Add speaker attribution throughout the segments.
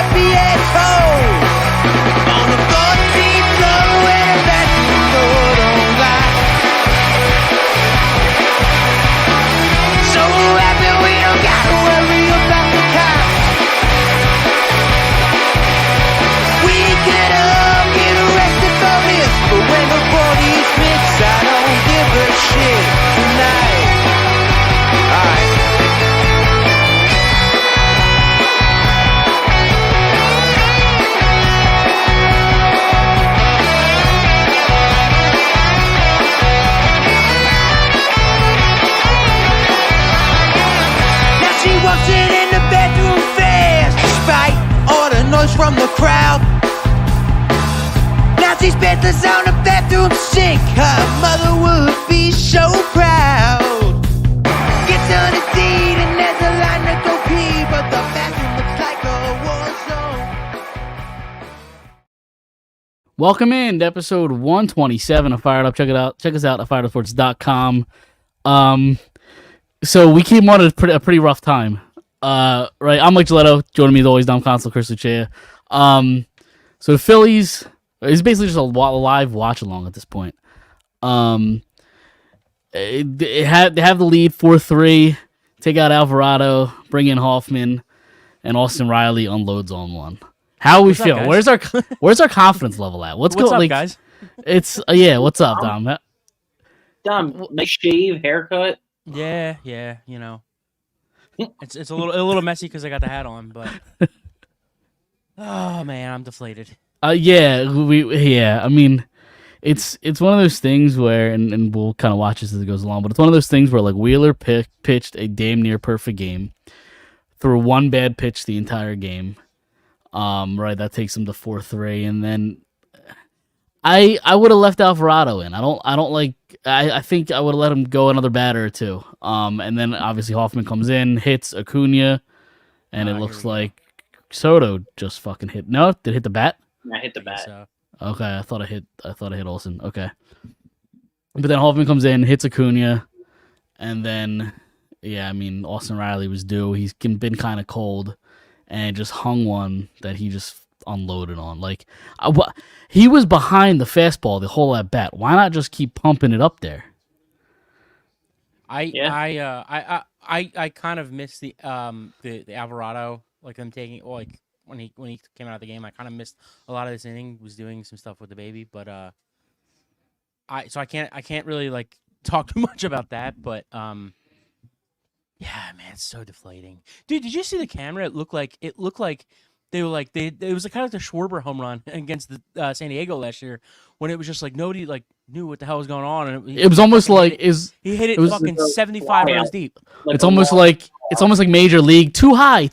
Speaker 1: happy asshole. On the 14th floor where the bathroom door don't lock. So happy we don't gotta worry about the cops. We could all get arrested for this, but when the police mix, I don't give a shit tonight. Alright. Now she walks in the bedroom fast, despite all the noise from the crowd. Now she spit the sound of bathroom sink. Her mother would be so proud. Gets on a deed and there's a line to go pee, but the bathroom looks like a war zone.
Speaker 2: Welcome in to episode 127 of Phired Up. Check it out. Check us out at fireduports.com. So we came on a pretty rough time. Right, I'm Mike Gilletto. Joining me as always, Dom Consul, Chris Lucia. So the Phillies, it's basically just a live watch along at this point. They have the lead 4-3. Take out Alvarado, bring in Hoffman, and Austin Riley unloads on one. How are we feeling? Where's our confidence level at? What's
Speaker 3: up,
Speaker 2: like,
Speaker 3: guys?
Speaker 2: It's what's up, Dom?
Speaker 4: Dom, nice shave, haircut.
Speaker 3: Yeah, you know, it's a little messy because I got the hat on, but oh man, I'm deflated.
Speaker 2: I mean, it's one of those things where, and we'll kind of watch this as it goes along, but it's one of those things where like Wheeler pitched a damn near perfect game, threw one bad pitch the entire game. Right, that takes him to 4-3, and then I would have left Alvarado in. I think I would have let him go another batter or two. And then obviously Hoffman comes in, hits Acuna, and it looks like Soto just fucking hit. No, did it hit the bat?
Speaker 4: I hit the bat.
Speaker 3: So,
Speaker 2: Okay, I thought I hit Olsen. Okay, but then Hoffman comes in, hits Acuna, and then I mean Austin Riley was due. He's been kind of cold, and just hung one that he just unloaded on. Like he was behind the fastball the whole at bat. Why not just keep pumping it up there?
Speaker 3: I kind of missed the Alvarado, like them taking, like when he came out of the game. I kind of missed a lot of this inning. Was doing some stuff with the baby, but I can't really like talk too much about that. But yeah, man, it's so deflating, dude. Did you see the camera? It looked like they were like it was kind of like the Schwarber home run against the San Diego last year, when it was just like nobody like knew what the hell was going on, and
Speaker 2: it was almost like
Speaker 3: he hit it fucking 75 runs deep.
Speaker 2: It's almost like Major League, too high.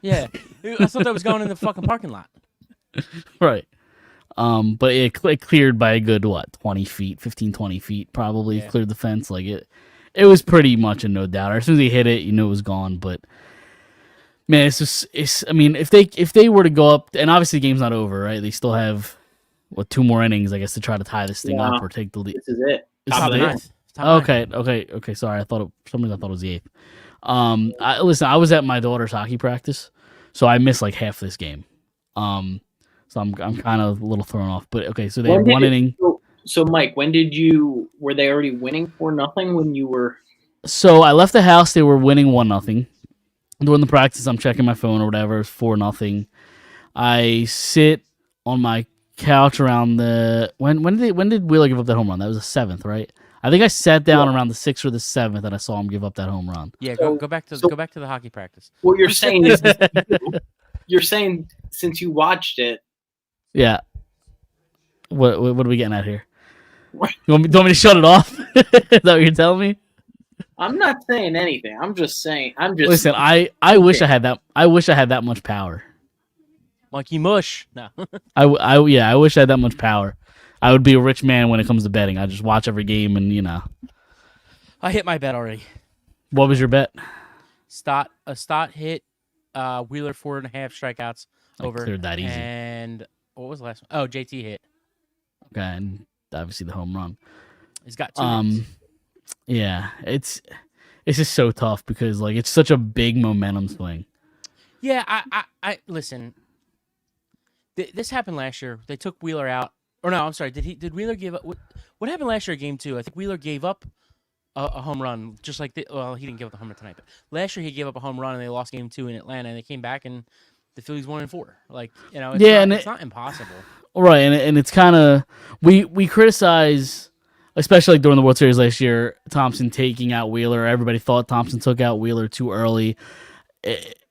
Speaker 3: Yeah, I thought that was going in the fucking parking lot.
Speaker 2: Right. But it cleared by a good 20 feet, 15, 20 feet probably.
Speaker 3: Yeah.
Speaker 2: Cleared the fence. Like it was pretty much a no doubter. As soon as he hit it, you knew it was gone. But man, I mean, if they were to go up, and obviously the game's not over, right? They still have 2 more innings, I guess, to try to tie this thing up or take the lead.
Speaker 4: This is it.
Speaker 3: Top of the ninth.
Speaker 2: Okay. Sorry, for some reason I thought it was the 8th. Listen, I was at my daughter's hockey practice, so I missed like half this game. So I'm kind of a little thrown off. But okay, so they had one inning.
Speaker 4: So Mike, were they already winning 4-0 when you were?
Speaker 2: So I left the house. They were winning 1-0. During the practice, I'm checking my phone or whatever. It's 4-0. I sit on my couch around the when did Wheeler give up that home run? That was the 7th, right? I think I sat down around the 6th or the 7th, and I saw him give up that home run.
Speaker 3: Yeah, go back to the hockey practice.
Speaker 4: What you're saying is, you're saying since you watched it.
Speaker 2: Yeah. What are we getting at here? You want me to shut it off? Is that what you're telling me?
Speaker 4: I'm not saying anything. I'm just saying.
Speaker 2: Listen. I wish I had that. I wish I had that much power.
Speaker 3: Monkey mush. No.
Speaker 2: I wish I had that much power. I would be a rich man when it comes to betting. I just watch every game and
Speaker 3: I hit my bet already.
Speaker 2: What was your bet?
Speaker 3: Stott hit. Wheeler 4.5 strikeouts over.
Speaker 2: Cleared that easy.
Speaker 3: And what was the last one? Oh, JT hit.
Speaker 2: Okay, and obviously the home run.
Speaker 3: He's got 2 hits.
Speaker 2: Yeah, it's just so tough because like it's such a big momentum swing.
Speaker 3: Yeah, I listen. This happened last year. They took Wheeler out. Or no, I'm sorry. Did Wheeler give up? What happened last year at Game 2? I think Wheeler gave up a home run, just like well, he didn't give up the home run tonight, but last year he gave up a home run and they lost Game 2 in Atlanta, and they came back and the Phillies 1-4. Like, you know, it's not impossible.
Speaker 2: Right, and it's kind of we criticize, especially like during the World Series last year, Thompson taking out Wheeler. Everybody thought Thompson took out Wheeler too early.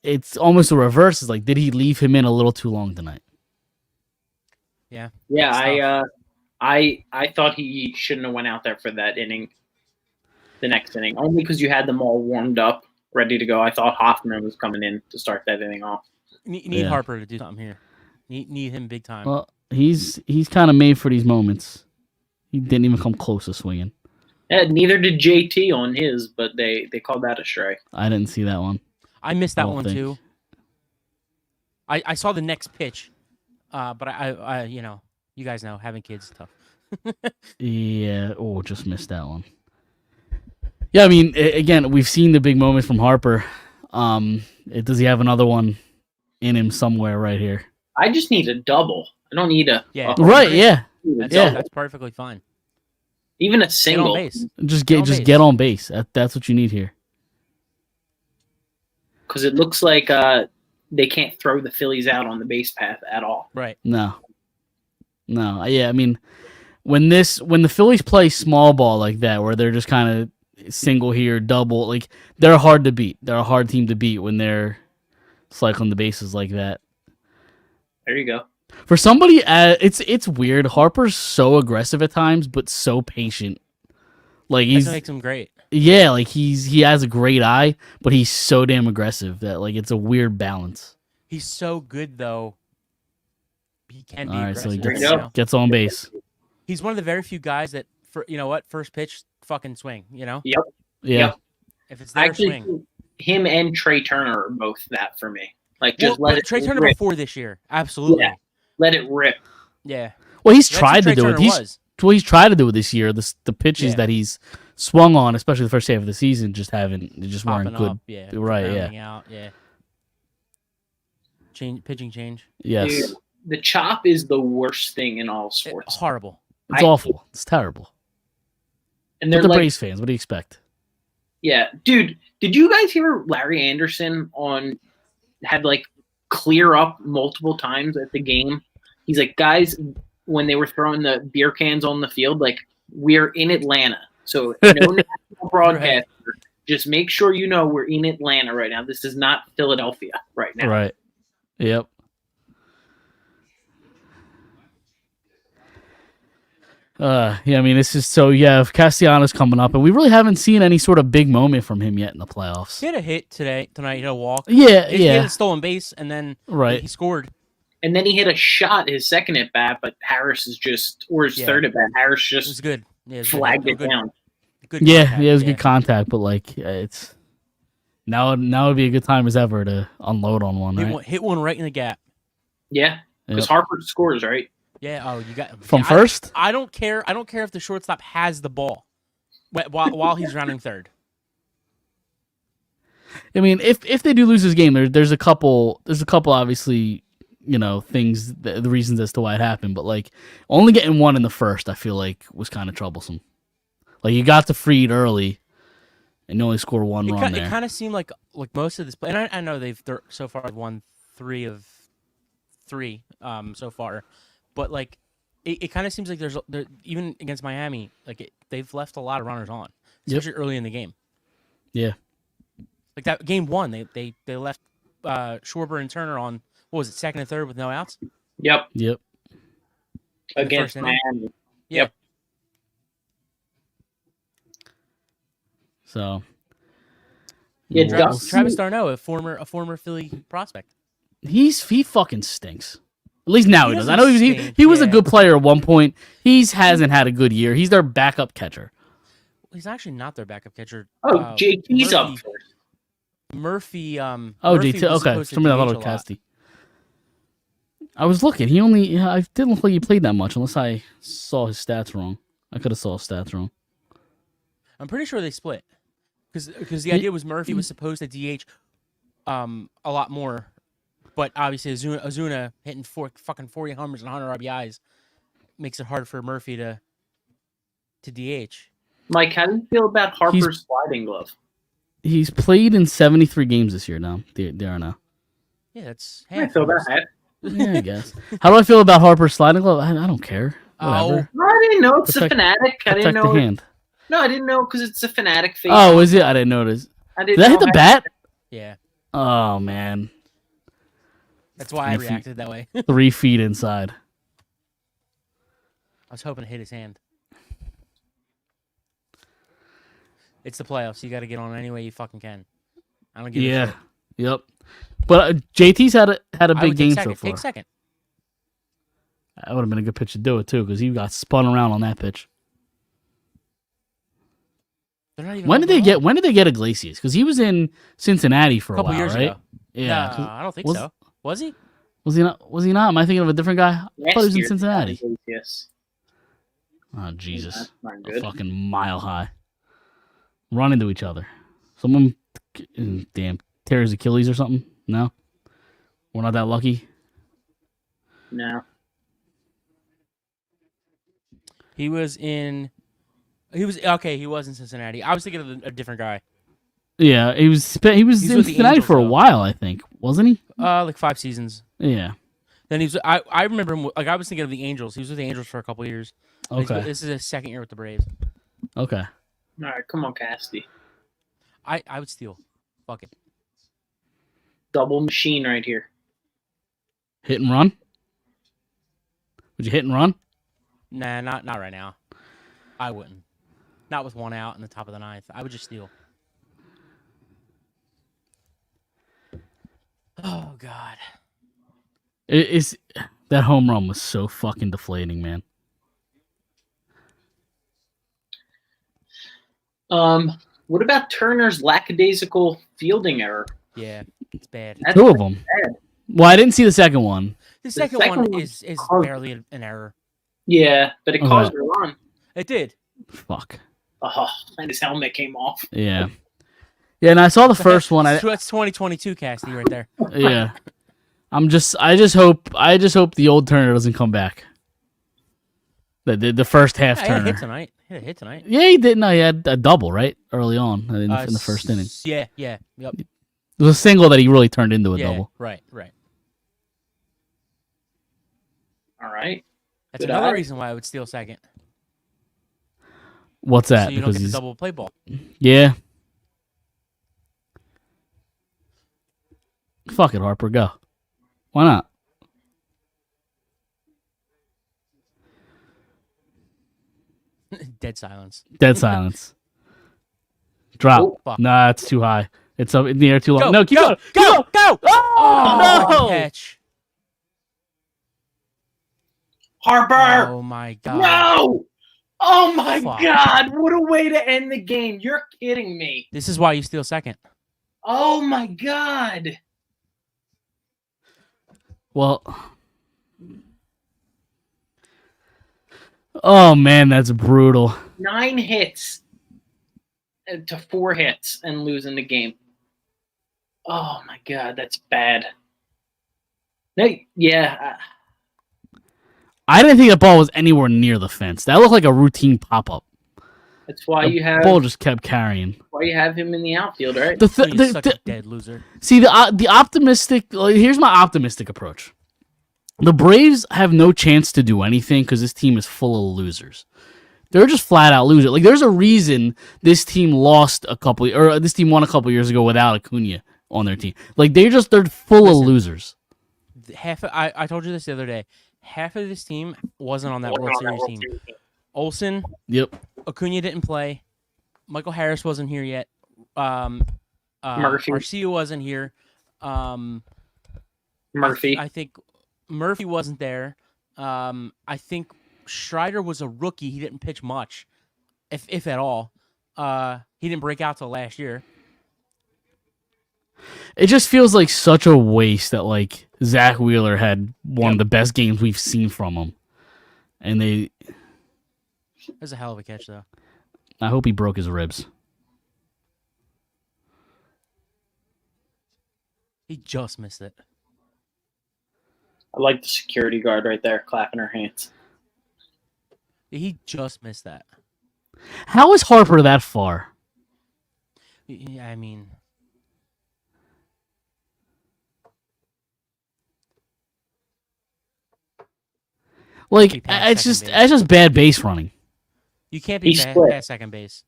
Speaker 2: It's almost the reverse. It's like, did he leave him in a little too long tonight?
Speaker 3: Yeah.
Speaker 4: Yeah, I thought he shouldn't have went out there for that inning. The next inning, only because you had them all warmed up, ready to go. I thought Hoffman was coming in to start that inning off.
Speaker 3: Need Harper to do something here. Need him big time.
Speaker 2: Well, he's kind of made for these moments. He didn't even come close to swinging.
Speaker 4: Yeah, neither did JT on his, but they called that a strike.
Speaker 2: I didn't see that one.
Speaker 3: I missed that one too. I saw the next pitch, but I you know, you guys know having kids is tough.
Speaker 2: Yeah. Oh, just missed that one. Yeah, I mean, again, we've seen the big moments from Harper. Does he have another one in him somewhere right here?
Speaker 4: I just need a double. I don't need a
Speaker 2: right. Yeah,
Speaker 3: that's perfectly fine.
Speaker 4: Even a single.
Speaker 3: Get on base.
Speaker 2: Just get on base. That's what you need here.
Speaker 4: Because it looks like they can't throw the Phillies out on the base path at all.
Speaker 3: Right.
Speaker 2: No. Yeah, I mean, when the Phillies play small ball like that, where they're just kind of single here, double, like, they're hard to beat. They're a hard team to beat when they're cycling the bases like that.
Speaker 4: There you go.
Speaker 2: For somebody, it's weird. Harper's so aggressive at times, but so patient. Like,
Speaker 3: That makes him great.
Speaker 2: Yeah, like he has a great eye, but he's so damn aggressive that, like, it's a weird balance.
Speaker 3: He's so good though. He can be
Speaker 2: aggressive.
Speaker 3: So
Speaker 2: he gets on base.
Speaker 3: He's one of the very few guys that, for you know what, first pitch, fucking swing. You know.
Speaker 4: Yep.
Speaker 2: Yeah.
Speaker 4: Yep.
Speaker 3: If it's there,
Speaker 4: actually,
Speaker 3: swing.
Speaker 4: Him and Trey Turner are both that for me. Like, just let it.
Speaker 3: Trey Turner
Speaker 4: rip.
Speaker 3: before this year, absolutely.
Speaker 4: Yeah. Let it rip.
Speaker 3: Yeah.
Speaker 2: Well, he's tried to do it. He's tried to do it this year. The pitches that he's swung on, especially the first half of the season, just weren't good.
Speaker 3: Up, yeah.
Speaker 2: Right. Yeah.
Speaker 3: Out, yeah. Pitching change.
Speaker 2: Yes.
Speaker 4: Dude, the chop is the worst thing in all sports.
Speaker 3: It's horrible.
Speaker 2: It's awful. It's terrible.
Speaker 4: And they're
Speaker 2: the
Speaker 4: like,
Speaker 2: Braves fans. What do you expect?
Speaker 4: Yeah, dude. Did you guys hear Larry Anderson had like clear up multiple times at the game? He's like, guys, when they were throwing the beer cans on the field, like, we're in Atlanta, so no national broadcaster. Just make sure you know we're in Atlanta right now. This is not Philadelphia right now.
Speaker 2: Right. Yep. Yeah, I mean, this is so. Yeah, if Castellanos coming up, and we really haven't seen any sort of big moment from him yet in the playoffs.
Speaker 3: He had a hit tonight. He had a walk.
Speaker 2: Yeah,
Speaker 3: he had a stolen base, and then he scored.
Speaker 4: And then he hit a shot his second at bat, but Harris is just, or his third at bat. Harris just
Speaker 3: it was good. Yeah,
Speaker 4: flagged it down.
Speaker 3: Good
Speaker 2: contact, it was good contact, but like it's now would be a good time as ever to unload on one.
Speaker 3: Hit one right in the gap.
Speaker 4: Yeah, because Harper scores, right?
Speaker 3: Yeah. Oh, you got
Speaker 2: from first.
Speaker 3: I don't care. I don't care if the shortstop has the ball while he's rounding third.
Speaker 2: I mean, if they do lose this game, there's a couple obviously, you know, things, the reasons as to why it happened, but like only getting one in the first, I feel like was kind of troublesome. Like, you got to Phired only, and you only score one run there.
Speaker 3: It kind of seemed like most of this play, and I know they're so far won 3 of 3 so far, but like it kind of seems like there's even against Miami, like they've left a lot of runners on, especially early in the game.
Speaker 2: Yeah, like
Speaker 3: that game 1, they left Schwarber and Turner on, what was it, second and third with no outs?
Speaker 4: Yep.
Speaker 3: Against
Speaker 4: Miami.
Speaker 3: Yep.
Speaker 2: So,
Speaker 3: Travis d'Arnaud, a former Philly prospect.
Speaker 2: He fucking stinks. At least now he does. I know he was a good player at one point. He hasn't had a good year. He's their backup catcher.
Speaker 3: He's actually not their backup catcher.
Speaker 4: JT's up first.
Speaker 3: Murphy.
Speaker 2: JT. Okay, somebody thought it was Casty. I was looking. I didn't look like he played that much unless I saw his stats wrong. I could have saw his stats wrong.
Speaker 3: I'm pretty sure they split because the idea was Murphy was supposed to DH a lot more But obviously, Ozuna hitting fucking 40 homers and 100 RBIs makes it hard for Murphy to DH.
Speaker 4: Mike, how do you feel about Harper's sliding glove?
Speaker 2: He's played in 73 games this year now. There now.
Speaker 3: Yeah, that's
Speaker 4: I
Speaker 3: half.
Speaker 4: feel
Speaker 3: almost.
Speaker 4: that.
Speaker 2: Yeah, I guess. How do I feel about Harper's sliding glove? I don't care. Whatever.
Speaker 4: No, I didn't know it's a
Speaker 2: Protect-
Speaker 4: fanatic. I
Speaker 2: Protect
Speaker 4: didn't know.
Speaker 2: the hand.
Speaker 4: No, I didn't know because it's a fanatic face.
Speaker 2: Oh, is it? I didn't notice.
Speaker 4: I
Speaker 2: Did
Speaker 4: didn't
Speaker 2: that hit
Speaker 4: know
Speaker 2: the bat?
Speaker 3: Yeah,
Speaker 2: Oh man,
Speaker 3: that's why I
Speaker 2: 3 feet.
Speaker 3: reacted that way. I
Speaker 2: 3 feet inside.
Speaker 3: was hoping to hit his hand. It's the playoffs. You got to get on any way you fucking can. I don't give a
Speaker 2: Yeah.
Speaker 3: shit.
Speaker 2: Yep. But JT's had a
Speaker 3: I
Speaker 2: big
Speaker 3: would
Speaker 2: game
Speaker 3: take
Speaker 2: so
Speaker 3: second.
Speaker 2: far.
Speaker 3: Take second.
Speaker 2: That would have been a good pitch to do it too, because he got spun around on that pitch.
Speaker 3: They're not even
Speaker 2: When did they
Speaker 3: holding on.
Speaker 2: get Iglesias? Because he was in Cincinnati for
Speaker 3: A couple
Speaker 2: a while,
Speaker 3: years
Speaker 2: right?
Speaker 3: ago.
Speaker 2: Yeah.
Speaker 3: No, I don't think
Speaker 2: was-
Speaker 3: so. Was he?
Speaker 2: Was he not? Was he not? Am I thinking of a different guy? I thought he was in
Speaker 4: year,
Speaker 2: Cincinnati.
Speaker 4: Yes.
Speaker 2: Oh Jesus!
Speaker 4: That's not
Speaker 2: A
Speaker 4: good.
Speaker 2: fucking mile high. Run into each other. Someone, damn, tear his Achilles or something? No, we're not that lucky.
Speaker 4: No.
Speaker 3: He was in. He was okay. He was in Cincinnati. I was thinking of a different guy.
Speaker 2: Yeah, he was
Speaker 3: He's
Speaker 2: in
Speaker 3: with the
Speaker 2: Cincinnati
Speaker 3: Angels,
Speaker 2: for a
Speaker 3: though.
Speaker 2: while, I think, wasn't he?
Speaker 3: Like 5 seasons.
Speaker 2: Yeah.
Speaker 3: Then he was. I remember him. Like I was thinking of the Angels. He was with the Angels for a couple of years.
Speaker 2: Okay.
Speaker 3: This is his second year with the Braves.
Speaker 2: Okay.
Speaker 4: All right, come on, Casty.
Speaker 3: I would steal. Fuck it.
Speaker 4: Double machine right here.
Speaker 2: Hit and run. Would you hit and run?
Speaker 3: Nah, not right now. I wouldn't. Not with one out in the top of the ninth. I would just steal. Oh God.
Speaker 2: It's that home run was so fucking deflating, man.
Speaker 4: What about Turner's lackadaisical fielding error?
Speaker 3: Yeah, it's bad.
Speaker 4: That's
Speaker 2: Two of them.
Speaker 4: bad.
Speaker 2: Well, I didn't see the second one.
Speaker 3: The second
Speaker 4: second
Speaker 3: one
Speaker 4: one
Speaker 3: is
Speaker 4: caused-
Speaker 3: barely an error.
Speaker 4: Yeah, but it
Speaker 2: Okay.
Speaker 4: caused a run.
Speaker 3: It did.
Speaker 2: Fuck.
Speaker 4: Oh, and his helmet came off.
Speaker 2: Yeah. Yeah, and I saw the first one.
Speaker 3: That's 2022, Cassie, right there.
Speaker 2: Yeah. I just hope the old Turner doesn't come back. The first half
Speaker 3: Yeah, he had a
Speaker 2: Turner.
Speaker 3: hit tonight. He had a hit tonight.
Speaker 2: Yeah, he did. No, he had a double right early on in the first inning.
Speaker 3: Yeah, yep.
Speaker 2: It was a single that he really turned into a
Speaker 3: Yeah,
Speaker 2: double.
Speaker 3: right.
Speaker 4: All right.
Speaker 3: That's
Speaker 4: Good
Speaker 3: another
Speaker 4: eye.
Speaker 3: reason why I would steal second.
Speaker 2: What's that?
Speaker 3: So you don't
Speaker 2: Because
Speaker 3: get the
Speaker 2: he's
Speaker 3: double play ball.
Speaker 2: yeah. Fuck it, Harper, go. Why not?
Speaker 3: Dead silence.
Speaker 2: Dead silence. Drop.
Speaker 4: Oh,
Speaker 3: fuck.
Speaker 2: Nah, it's too high. It's up in the air too long.
Speaker 3: Go,
Speaker 2: No, keep
Speaker 3: go,
Speaker 2: going.
Speaker 3: go, go!
Speaker 2: Oh, no!
Speaker 3: Catch.
Speaker 4: Harper!
Speaker 3: Oh my God.
Speaker 4: No! Oh my
Speaker 3: Fuck.
Speaker 4: God! What a way to end the game! You're kidding me!
Speaker 3: This is why you steal second.
Speaker 4: Oh my God!
Speaker 2: Well. Oh man, that's brutal.
Speaker 4: 9 hits to 4 hits and losing the game. Oh my God, that's bad. No, yeah.
Speaker 2: I didn't think that ball was anywhere near the fence. That looked like a routine pop up.
Speaker 4: That's why
Speaker 2: The
Speaker 4: you have
Speaker 2: ball just kept carrying.
Speaker 4: him in the outfield, right?
Speaker 3: He's such a dead loser.
Speaker 2: See the optimistic. Here's my optimistic approach. The Braves have no chance to do anything because this team is full of losers. They're just flat out losers. Like there's a reason this team lost this team won a couple years ago without Acuna on their team. Like they're full of losers.
Speaker 3: I told you this the other day. Half of this team wasn't on that World Series team. Olsen,
Speaker 2: Yep.
Speaker 3: Acuna didn't play. Michael Harris wasn't here yet.
Speaker 4: Murphy.
Speaker 3: Garcia wasn't here.
Speaker 4: Murphy.
Speaker 3: I think Murphy wasn't there. I think Strider was a rookie. He didn't pitch much, if at all. He didn't break out till last year.
Speaker 2: It just feels like such a waste that like Zach Wheeler had one of the best games we've seen from him, and
Speaker 3: That was a hell of a catch, though.
Speaker 2: I hope he broke his ribs.
Speaker 3: He just missed it.
Speaker 4: I like the security guard right there clapping her hands.
Speaker 3: He just missed that.
Speaker 2: How is Harper that far?
Speaker 3: Yeah, I mean,
Speaker 2: Like,
Speaker 3: He passed
Speaker 2: it's just
Speaker 3: second base.
Speaker 2: it's just bad base running.
Speaker 3: you can't be
Speaker 4: He split.
Speaker 3: past second base.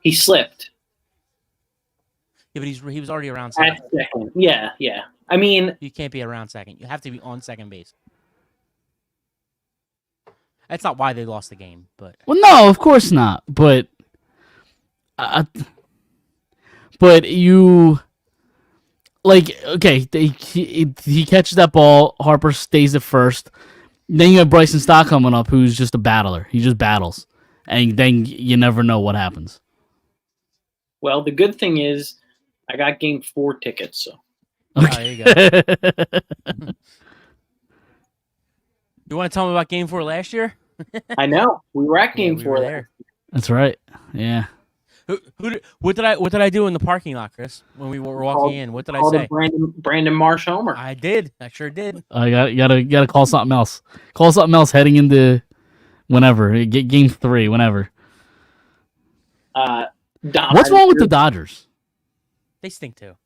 Speaker 4: He slipped
Speaker 3: Yeah, but he was already around
Speaker 4: at
Speaker 3: second.
Speaker 4: second. Yeah. I mean,
Speaker 3: You can't be around second. You have to be on second base. That's not why they lost the game, but
Speaker 2: Well, no, of course not. But you like okay. He catches that ball. Harper stays at first. Then you have Bryson Stott coming up, who's just a battler. He just battles, and then you never know what happens.
Speaker 4: well, the good thing is I got game 4 tickets, so
Speaker 3: there you go. You want to tell me about Game 4 last year?
Speaker 4: I know we were at game
Speaker 3: we
Speaker 4: 4
Speaker 3: were
Speaker 4: there.
Speaker 3: there.
Speaker 2: That's right. Yeah.
Speaker 3: What did I do in the parking lot, Chris? When we were walking in, what did I
Speaker 4: Called
Speaker 3: say?
Speaker 4: a Brandon Marsh homer.
Speaker 3: I did. I sure did.
Speaker 2: You gotta call something else. Call something else heading into whenever. Get game 3, whenever.
Speaker 4: Dom,
Speaker 2: What's wrong with the Dodgers?
Speaker 3: They stink too.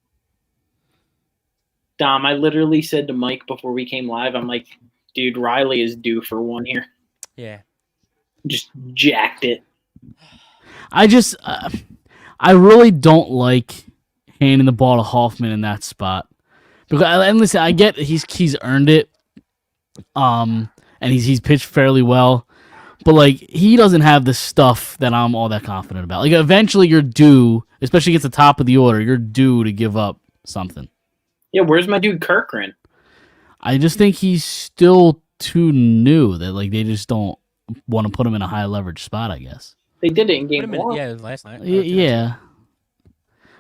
Speaker 4: Dom? I literally said to Mike before we came live, I'm like, dude, Riley is due for one here.
Speaker 3: Yeah.
Speaker 4: Just jacked it.
Speaker 2: I really don't like handing the ball to Hoffman in that spot. Because and listen, I get he's earned it. And he's pitched fairly well. But like he doesn't have the stuff that I'm all that confident about. Like eventually you're due, especially against the top of the order, you're due to give up something.
Speaker 4: Yeah, where's my dude Kirkran?
Speaker 2: I just think he's still too new that like they just don't want to put him in a high leverage spot, I guess.
Speaker 4: They did it in
Speaker 3: Put
Speaker 4: game
Speaker 3: him in,
Speaker 4: 1.
Speaker 3: yeah, last night.
Speaker 2: Yeah.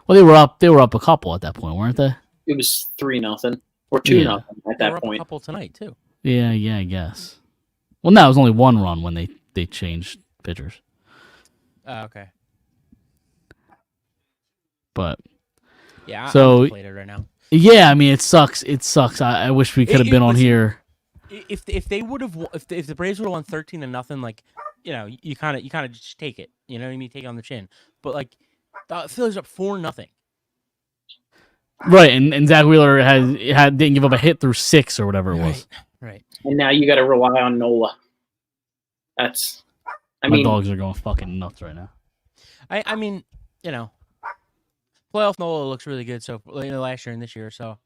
Speaker 2: Well, they were up a couple at that point, weren't they?
Speaker 4: It was 3-0 or 2-0 at
Speaker 3: They
Speaker 4: that
Speaker 3: were up a
Speaker 4: point.
Speaker 3: couple tonight too.
Speaker 2: Yeah, I guess. Well, no, it was only one run when they changed pitchers.
Speaker 3: Oh, okay.
Speaker 2: But
Speaker 3: Yeah,
Speaker 2: So-
Speaker 3: I'm deflated right now.
Speaker 2: yeah, I mean it sucks. It sucks. I wish we could have been on
Speaker 3: listen,
Speaker 2: here.
Speaker 3: If they would have if the Braves would have won 13-0, like you kind of just take it. You know what I mean? Take it on the chin. But like the Phillies up 4-0.
Speaker 2: Right, and Zach Wheeler didn't give up a hit through 6 or whatever it was.
Speaker 3: Right.
Speaker 4: And now you got to rely on Nola. That's, I
Speaker 2: My
Speaker 4: mean,
Speaker 2: dogs are going fucking nuts right now.
Speaker 3: I mean, playoff Nola looks really good. So last year and this year, so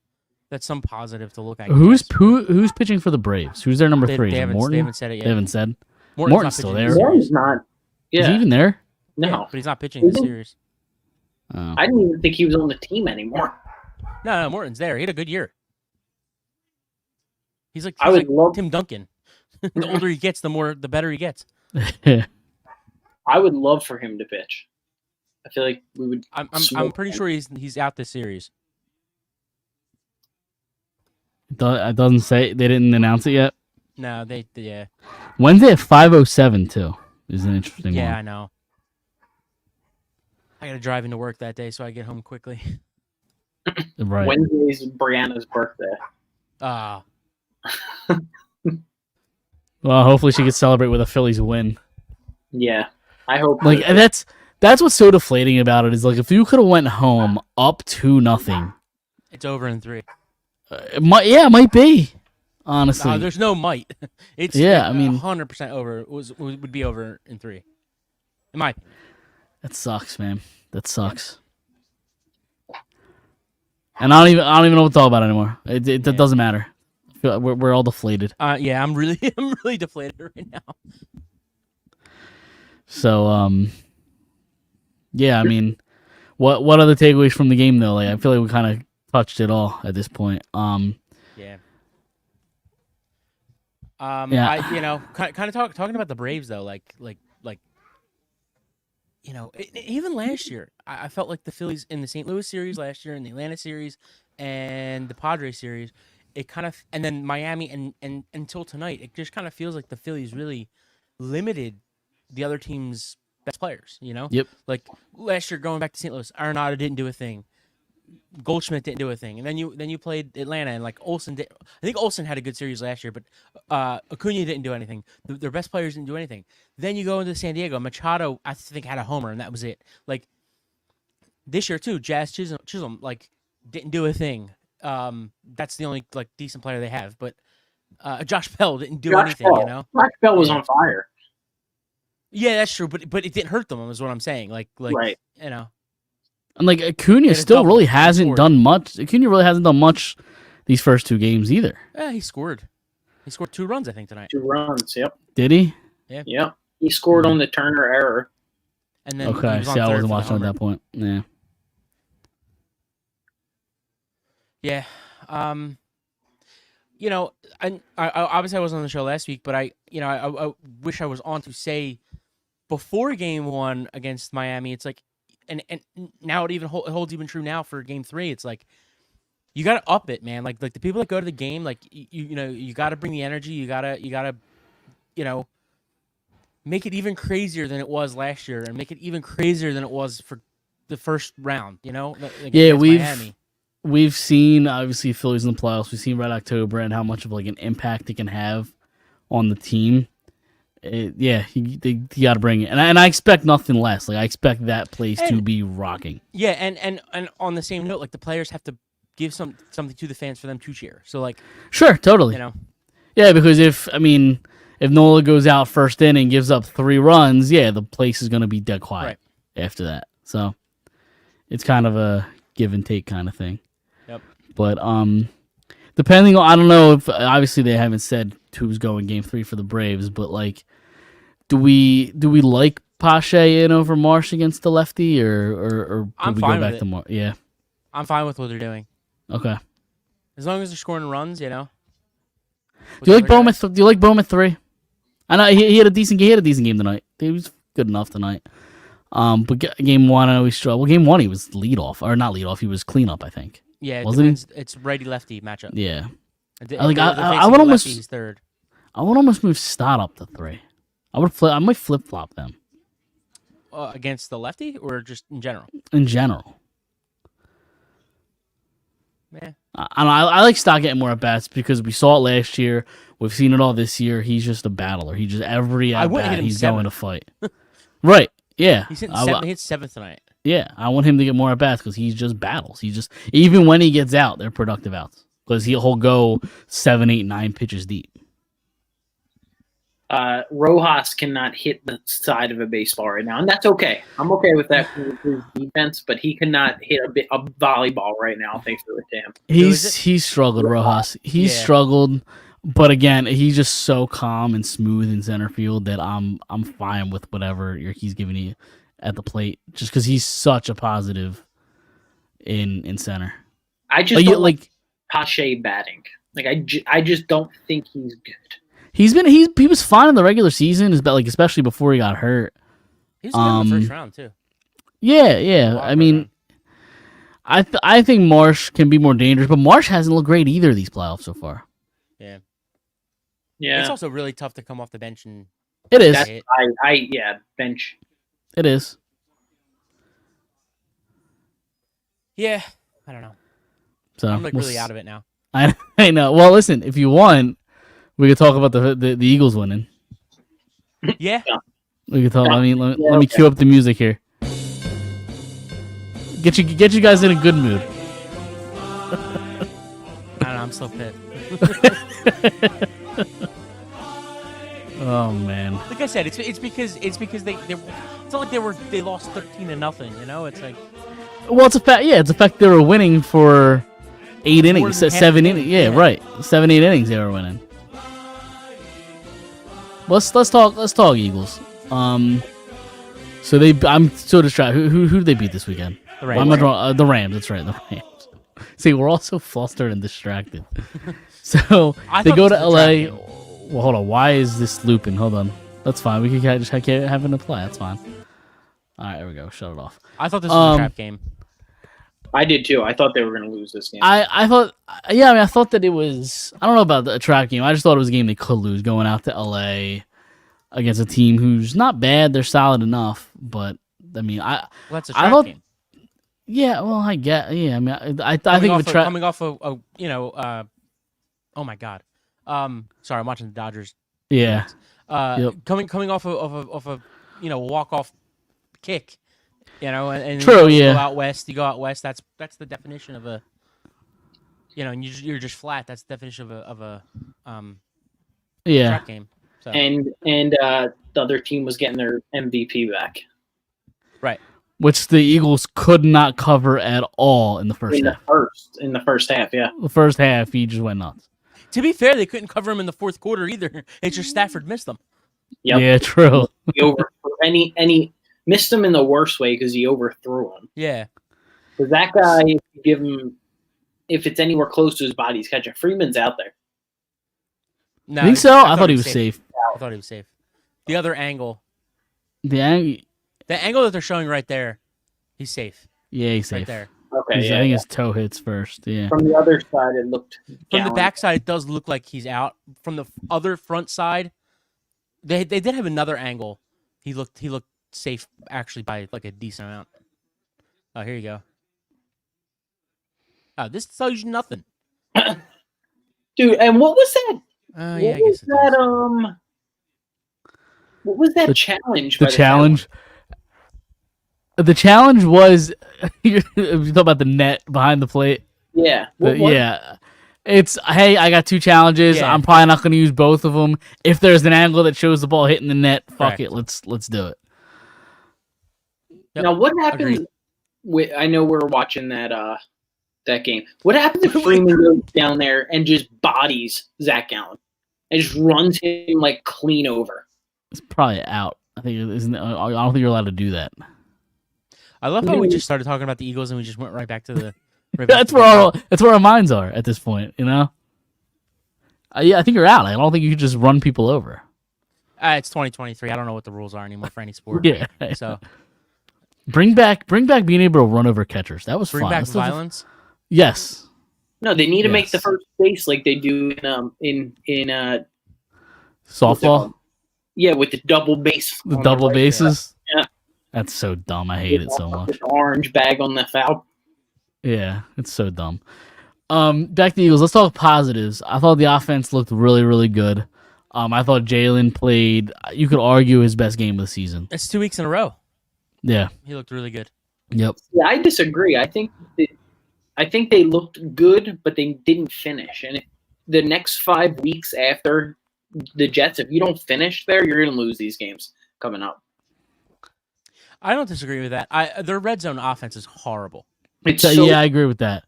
Speaker 3: that's some positive to look at.
Speaker 2: Who's pitching for the Braves? Who's their number 3? Is it
Speaker 3: They
Speaker 2: Morton?
Speaker 3: haven't said it yet.
Speaker 2: They haven't said.
Speaker 3: Morton's
Speaker 2: Morton's
Speaker 3: not
Speaker 2: still
Speaker 3: pitching
Speaker 2: there.
Speaker 3: this
Speaker 4: Morton's
Speaker 3: series.
Speaker 4: not.
Speaker 2: Is he
Speaker 4: Yeah,
Speaker 2: even there?
Speaker 4: no.
Speaker 3: Yeah, but he's not pitching this
Speaker 4: Isn't-
Speaker 3: series.
Speaker 2: Oh.
Speaker 4: I didn't even think he was on the team anymore.
Speaker 3: No, Morton's there. He had a good year. He's like,
Speaker 4: I would love-
Speaker 3: Tim Duncan. The older he gets, the better he gets.
Speaker 4: I would love for him to pitch. I feel like we would.
Speaker 3: I'm
Speaker 4: smoke
Speaker 3: pretty
Speaker 4: him.
Speaker 3: sure he's out this series.
Speaker 2: It doesn't say. They didn't announce it yet.
Speaker 3: No, yeah.
Speaker 2: Wednesday at 5:07 too is an interesting
Speaker 3: Yeah, I
Speaker 2: one.
Speaker 3: know. I got to drive into work that day, so I get home quickly.
Speaker 2: Right.
Speaker 4: Wednesday's Brianna's birthday.
Speaker 3: Ah,
Speaker 2: Well, hopefully she can celebrate with a Phillies win.
Speaker 4: Yeah, I hope.
Speaker 2: Like that's what's so deflating about it is like if you could have went home up 2-0,
Speaker 3: it's over in 3.
Speaker 2: it might be. Honestly,
Speaker 3: There's no might. It's
Speaker 2: Yeah, I mean-
Speaker 3: 100% over. Would be over in 3. In my opinion.
Speaker 2: that sucks, man. That sucks. And I don't even know what to talk about anymore. It doesn't matter. I feel like we're all deflated.
Speaker 3: Yeah, I'm really deflated right now.
Speaker 2: So yeah, I mean, what other takeaways from the game though? Like I feel like we kind of touched it all at this point.
Speaker 3: Yeah.
Speaker 2: Yeah.
Speaker 3: Kind of talking about the Braves though, like even last year, I felt like the Phillies in the St. Louis series last year, in the Atlanta series, and the Padres series, it kind of, and then Miami, and until tonight, it just kind of feels like the Phillies really limited the other team's best players.
Speaker 2: Yep.
Speaker 3: Like last year, going back to St. Louis, Arenado didn't do a thing. Goldschmidt didn't do a thing, and then you played Atlanta, and like Olsen did. I think Olsen had a good series last year, but Acuna didn't do anything. Their best players didn't do anything. Then you go into San Diego. Machado, I think, had a homer, and that was it. Like this year too, Jazz Chisholm like didn't do a thing. That's the only like decent player they have, but Josh Bell didn't do anything.
Speaker 4: Bell.
Speaker 3: You know,
Speaker 4: Josh Bell was on fire.
Speaker 3: yeah, that's true, but it didn't hurt them. Is what I'm saying. Like
Speaker 4: Right.
Speaker 3: you know.
Speaker 2: And like Acuna
Speaker 3: Hit a
Speaker 2: still
Speaker 3: double,
Speaker 2: really
Speaker 3: he
Speaker 2: hasn't
Speaker 3: scored.
Speaker 2: done much. Acuna really hasn't done much these first 2 games either.
Speaker 3: Yeah, he scored. He scored 2 runs, I think, tonight.
Speaker 4: 2 runs. Yep.
Speaker 2: Did he?
Speaker 4: Yep. He scored on the Turner error.
Speaker 3: And then he
Speaker 2: Okay,
Speaker 3: was on
Speaker 2: see, I
Speaker 3: third
Speaker 2: wasn't
Speaker 3: for the
Speaker 2: watching at
Speaker 3: homer.
Speaker 2: that point. Yeah.
Speaker 3: Yeah. You know, I obviously I wasn't on the show last week, but I wish I was on to say before Game 1 against Miami, it's like, and now it even holds even true now for Game 3. It's like you got to up it, man. Like the people that go to the game, like you got to bring the energy. You gotta make it even crazier than it was last year, and make it even crazier than it was for the first round. You know,
Speaker 2: Yeah,
Speaker 3: against Miami.
Speaker 2: We've seen obviously Phillies in the playoffs. We've seen Red October and how much of like an impact it can have on the team. You got to bring it, and I expect nothing less. Like I expect that place to be rocking.
Speaker 3: Yeah, and on the same note, like the players have to give something to the fans for them to cheer. So like,
Speaker 2: Sure, totally.
Speaker 3: you know,
Speaker 2: Yeah, because if Nola goes out first inning, gives up 3 runs, yeah, the place is going to be dead quiet after that. So it's kind of a give and take kind of thing.
Speaker 3: Yep.
Speaker 2: But depending on, I don't know if obviously they haven't said who's going Game 3 for the Braves, but like, do we like Pache in over Marsh against the lefty, or do
Speaker 3: I'm
Speaker 2: we
Speaker 3: fine
Speaker 2: go
Speaker 3: with
Speaker 2: back
Speaker 3: it.
Speaker 2: to Marsh? Yeah.
Speaker 3: I'm fine with what they're doing
Speaker 2: Okay.
Speaker 3: as long as they're scoring runs. You know.
Speaker 2: Do you like Bowman? Do you like Bowman 3? I know he had a decent game tonight. He was good enough tonight. But Game 1, I know he struggled. Well, Game 1 he was leadoff, or not leadoff. He was cleanup, I think.
Speaker 3: Yeah, it
Speaker 2: Wasn't he?
Speaker 3: depends. It's righty lefty matchup.
Speaker 2: Yeah.
Speaker 3: If
Speaker 2: I would
Speaker 3: they're facing
Speaker 2: almost-
Speaker 3: a lefty, he's third.
Speaker 2: I would almost move Stott up to 3. I might flip flop them
Speaker 3: Against the lefty or just in general.
Speaker 2: in general.
Speaker 3: Yeah.
Speaker 2: I like Stott getting more at bats because we saw it last year. We've seen it all this year. He's just a battler. He just every
Speaker 3: I
Speaker 2: at
Speaker 3: wouldn't hit
Speaker 2: bat
Speaker 3: him
Speaker 2: he's
Speaker 3: seventh.
Speaker 2: going to fight. Right. Yeah.
Speaker 3: He's hitting
Speaker 2: I-
Speaker 3: seventh. He hit 7th tonight.
Speaker 2: Yeah, I want him to get more at bats because he just battles. He just even when he gets out, they're productive outs because he'll go 7, 8, 9 pitches deep.
Speaker 4: Rojas cannot hit the side of a baseball right now, and that's okay. I'm okay with that with his defense, but he cannot hit a volleyball right now. Thanks to him.
Speaker 2: He's struggled, Rojas. He's
Speaker 3: Yeah.
Speaker 2: struggled, but again, he's just so calm and smooth in center field that I'm fine with whatever he's giving you at the plate, just because he's such a positive in center.
Speaker 4: I just don't like Pache batting. Like I just don't think he's good.
Speaker 2: He was fine in the regular season, especially before he got hurt.
Speaker 3: He was good in the first round too.
Speaker 2: Yeah. I mean, I think Marsh can be more dangerous, but Marsh hasn't looked great either these playoffs so far.
Speaker 3: Yeah.
Speaker 4: Yeah,
Speaker 3: It's also really tough to come off the bench and
Speaker 2: It is.
Speaker 3: hit.
Speaker 4: bench.
Speaker 2: It is.
Speaker 3: Yeah. I don't know.
Speaker 2: So
Speaker 3: I'm like
Speaker 2: we'll
Speaker 3: really
Speaker 2: s-
Speaker 3: out of it now.
Speaker 2: I know. Well, listen, if you want, we could talk about the Eagles winning.
Speaker 3: Yeah.
Speaker 2: We could talk.
Speaker 4: Yeah.
Speaker 2: Let me
Speaker 4: okay.
Speaker 2: cue up the music here. Get you guys in a good mood.
Speaker 3: I don't know. I'm so pissed.
Speaker 2: Oh man.
Speaker 3: Like I said, it's because they it's not like they lost 13-0. You know, it's like
Speaker 2: Well, it's a fact. Yeah, it's a fact. They were winning for 8 innings,
Speaker 3: than half
Speaker 2: 7
Speaker 3: the
Speaker 2: innings.
Speaker 3: game,
Speaker 2: Yeah,
Speaker 3: yeah.
Speaker 2: right. 7, 8 innings they were winning. Let's talk Eagles. So I'm so distracted. Who did they beat this weekekend?
Speaker 3: the
Speaker 2: Why
Speaker 3: Rams.
Speaker 2: am I wrong? The Rams. That's right, the Rams. See, we're all so flustered and distracted. So
Speaker 3: I
Speaker 2: they
Speaker 3: thought
Speaker 2: go
Speaker 3: this
Speaker 2: to
Speaker 3: was a
Speaker 2: LA.
Speaker 3: trap game.
Speaker 2: Well, hold on. Why is this looping? Hold on. That's fine. We can just have it apply. That's fine. All right, there we go. Shut it off.
Speaker 3: I thought this was a
Speaker 2: Um,
Speaker 3: trap game.
Speaker 4: I did too. I thought they were going to lose this game.
Speaker 2: I thought, yeah, I mean, I thought that it was, I don't know about the trap game. I just thought it was a game they could lose going out to LA against a team who's not bad. They're solid enough. But, I mean,
Speaker 3: Well, that's a
Speaker 2: I
Speaker 3: trap
Speaker 2: thought-
Speaker 3: game.
Speaker 2: Yeah, well, I get. Yeah, I mean, I
Speaker 3: Coming
Speaker 2: think
Speaker 3: off
Speaker 2: if
Speaker 3: of,
Speaker 2: it
Speaker 3: coming off of oh my god. Sorry, I'm watching the Dodgers.
Speaker 2: yeah,
Speaker 3: Giants.
Speaker 2: Yep.
Speaker 3: Coming off of a walk off kick, and
Speaker 2: True,
Speaker 3: you go
Speaker 2: yeah.
Speaker 3: out west. You go out west. That's the definition of a, and you're just flat. That's the definition of a
Speaker 2: yeah.
Speaker 3: trap game. So
Speaker 4: And the other team was getting their MVP back
Speaker 3: right.
Speaker 2: Which the Eagles could not cover at all in the first
Speaker 4: in the
Speaker 2: half.
Speaker 4: first half. Yeah,
Speaker 2: The first half, he just went nuts.
Speaker 3: To be fair, they couldn't cover him in the fourth quarter either. It's just Stafford missed them.
Speaker 4: yep.
Speaker 2: Yeah, true.
Speaker 4: He overthrew any missed him in the worst way because he overthrew him.
Speaker 3: Yeah.
Speaker 4: Because that guy, if you give him, if it's anywhere close to his body, he's catching. Freeman's out there.
Speaker 3: No,
Speaker 2: I think so. I thought he was safe.
Speaker 3: I thought he was safe. The other angle,
Speaker 2: The angle,
Speaker 3: the angle that they're showing right there, he's safe.
Speaker 2: yeah, he's
Speaker 3: Right
Speaker 2: safe.
Speaker 3: there.
Speaker 4: Okay,
Speaker 2: I
Speaker 4: yeah.
Speaker 2: think
Speaker 4: yeah.
Speaker 2: his toe hits first. Yeah.
Speaker 4: From the other side, it looked
Speaker 3: From the
Speaker 4: gallant.
Speaker 3: backside, it does look like he's out. From the other front side, they did have another angle. He looked safe actually by like a decent amount. Oh, here you go. Oh, this tells you nothing.
Speaker 4: Dude. And what was that?
Speaker 3: Yeah, I
Speaker 4: what was
Speaker 3: guess it does.
Speaker 4: that? What was that
Speaker 2: The-
Speaker 4: challenge?
Speaker 2: The
Speaker 4: by
Speaker 2: challenge. The challenge was you talk about the net behind the plate.
Speaker 4: Yeah.
Speaker 2: But
Speaker 4: What-
Speaker 2: yeah, it's hey, I got 2 challenges.
Speaker 3: Yeah.
Speaker 2: I'm probably not going to use both of them. If there's an angle that shows the ball hitting the net, fuck
Speaker 3: Correct.
Speaker 2: it, let's do it.
Speaker 3: Yep.
Speaker 4: Now, what happens?
Speaker 3: Agreed.
Speaker 4: I know we're watching that game. What happens if Freeman goes down there and just bodies Zach Gallen and just runs him like clean over?
Speaker 2: It's probably out. I think isn't. I don't think you're allowed to do that.
Speaker 3: I love how we just started talking about the Eagles and we just went right back to the.
Speaker 2: That's where our minds are at this point. You know. Yeah, I think you're out. I don't think you could just run people over.
Speaker 3: It's 2023. I don't know what the rules are anymore for any sport.
Speaker 2: Yeah.
Speaker 3: So
Speaker 2: Bring back being able to run over catchers. That was
Speaker 3: bring
Speaker 2: fun.
Speaker 3: back
Speaker 2: That's the-
Speaker 3: violence.
Speaker 2: Yes.
Speaker 4: No, they need to make
Speaker 2: Yes.
Speaker 4: the first base like they do in
Speaker 2: Softball.
Speaker 4: yeah, with the double base.
Speaker 2: The
Speaker 4: on
Speaker 2: double
Speaker 4: right
Speaker 2: bases.
Speaker 4: Yeah.
Speaker 2: That's so dumb. I hate it so much.
Speaker 4: With the orange bag on the foul.
Speaker 2: Yeah, it's so dumb. Back to the Eagles. Let's talk positives. I thought the offense looked really, really good. I thought Jalen played. You could argue his best game of the season.
Speaker 3: It's 2 weeks in a row.
Speaker 2: Yeah.
Speaker 3: He looked really good.
Speaker 2: Yep.
Speaker 4: Yeah, I disagree. I think they looked good, but they didn't finish. And the next 5 weeks after the Jets, if you don't finish there, you're going to lose these games coming up.
Speaker 3: I don't disagree with that. Their red zone offense is horrible.
Speaker 4: It's
Speaker 2: So,
Speaker 4: so,
Speaker 2: yeah, I agree with that.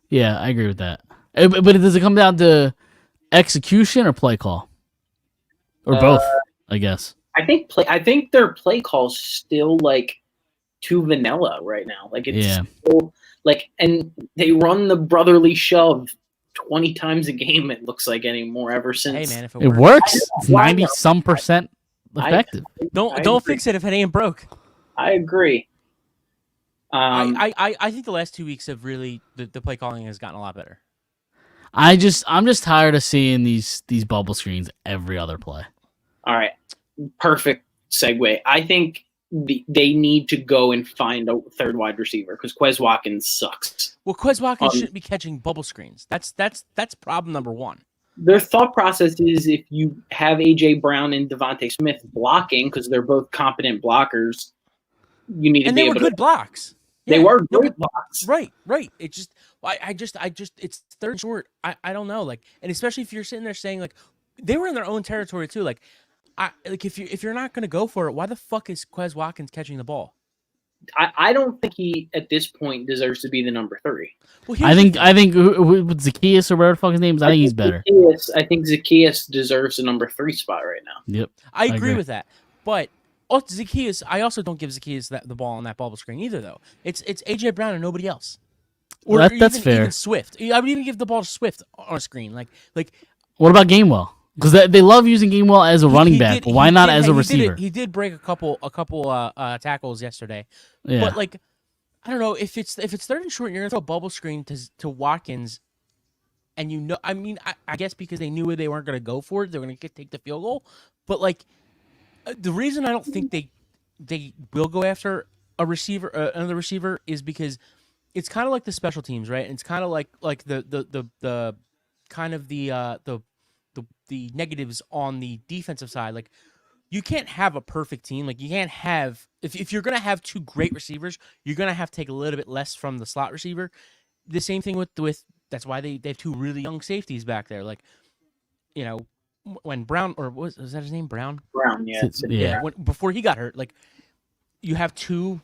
Speaker 2: Yeah, I agree with that. But does it come down to execution or play call, or both? I guess.
Speaker 4: I think their play call's still like too vanilla right now. Like it's
Speaker 2: Yeah.
Speaker 4: still, like, and they run the brotherly shove 20 times a game. It looks like anymore ever since.
Speaker 3: Hey man, if it,
Speaker 2: It
Speaker 3: works,
Speaker 2: works. It's
Speaker 4: Why not?
Speaker 2: 90-some% effective.
Speaker 3: don't
Speaker 4: I
Speaker 3: don't
Speaker 4: agree.
Speaker 3: fix it if it ain't broke.
Speaker 4: I agree.
Speaker 3: I think the last 2 weeks have really the play calling has gotten a lot better.
Speaker 2: I'm just tired of seeing these bubble screens every other play.
Speaker 4: All right, perfect segue. I think they need to go and find a third wide receiver because Quez Watkins sucks.
Speaker 3: Well, Quez Watkins shouldn't be catching bubble screens. That's problem number one.
Speaker 4: Their thought process is if you have AJ Brown and Devontae Smith blocking because they're both competent blockers, you need to
Speaker 3: And
Speaker 4: be
Speaker 3: they were
Speaker 4: able
Speaker 3: good
Speaker 4: to.
Speaker 3: blocks.
Speaker 4: They
Speaker 3: Yeah,
Speaker 4: were
Speaker 3: no,
Speaker 4: great blocks.
Speaker 3: Right. It just, I just, it's third and short. I don't know. Like, and especially if you're sitting there saying like, they were in their own territory too. Like, if you're not gonna go for it, why the fuck is Quez Watkins catching the ball?
Speaker 4: I don't think he at this point deserves to be the number 3.
Speaker 3: Well,
Speaker 2: I think with Zacchaeus or whatever the fuck his name is, I think he's better.
Speaker 4: I think Zacchaeus deserves the number 3 spot right now.
Speaker 2: Yep.
Speaker 3: I agree
Speaker 2: agree.
Speaker 3: with that, but Zacchaeus, I also don't give Zacchaeus the ball on that bubble screen either. Though it's AJ Brown and nobody else. Or
Speaker 2: That's
Speaker 3: even,
Speaker 2: fair.
Speaker 3: Even Swift. I would even give the ball to Swift on a screen. Like
Speaker 2: What about Gainwell? Because they love using Gainwell as a running back. But why not as a receiver?
Speaker 3: He did break a couple tackles yesterday.
Speaker 2: Yeah.
Speaker 3: But like, I don't know if it's third and short, and you're gonna throw a bubble screen to Watkins, and I guess because they knew they weren't gonna go for it, they're gonna take the field goal. But like, the reason I don't think they will go after a receiver, another receiver, is because it's kind of like the special teams, right? And it's kind of like the kind of the negatives on the defensive side. Like you can't have a perfect team. Like you can't have if you're gonna have two great receivers, you're gonna have to take a little bit less from the slot receiver. The same thing with that's why they have two really young safeties back there. Like when Brown or was that his name Brown?
Speaker 4: Brown, yeah.
Speaker 2: Yeah.
Speaker 3: Before he got hurt, like you have two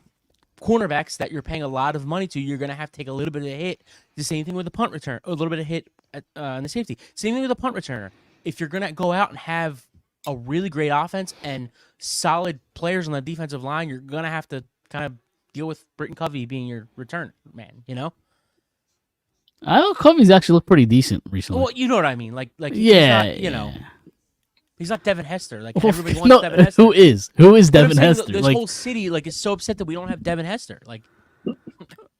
Speaker 3: cornerbacks that you're paying a lot of money to. You're gonna have to take a little bit of a hit. The same thing with the punt return, a little bit of hit on the safety. Same thing with the punt returner. If you're gonna go out and have a really great offense and solid players on the defensive line, you're gonna have to kind of deal with Britton Covey being your return man.
Speaker 2: I know Covey's actually looked pretty decent recently.
Speaker 3: Well, you know what I mean. Like
Speaker 2: yeah,
Speaker 3: he's not, he's not Devin Hester. Like
Speaker 2: Well,
Speaker 3: everybody wants
Speaker 2: no,
Speaker 3: Devin Hester.
Speaker 2: Who is
Speaker 3: But I'm
Speaker 2: Devin
Speaker 3: saying
Speaker 2: Hester?
Speaker 3: This
Speaker 2: Like,
Speaker 3: whole city is so upset that we don't have Devin Hester. Like,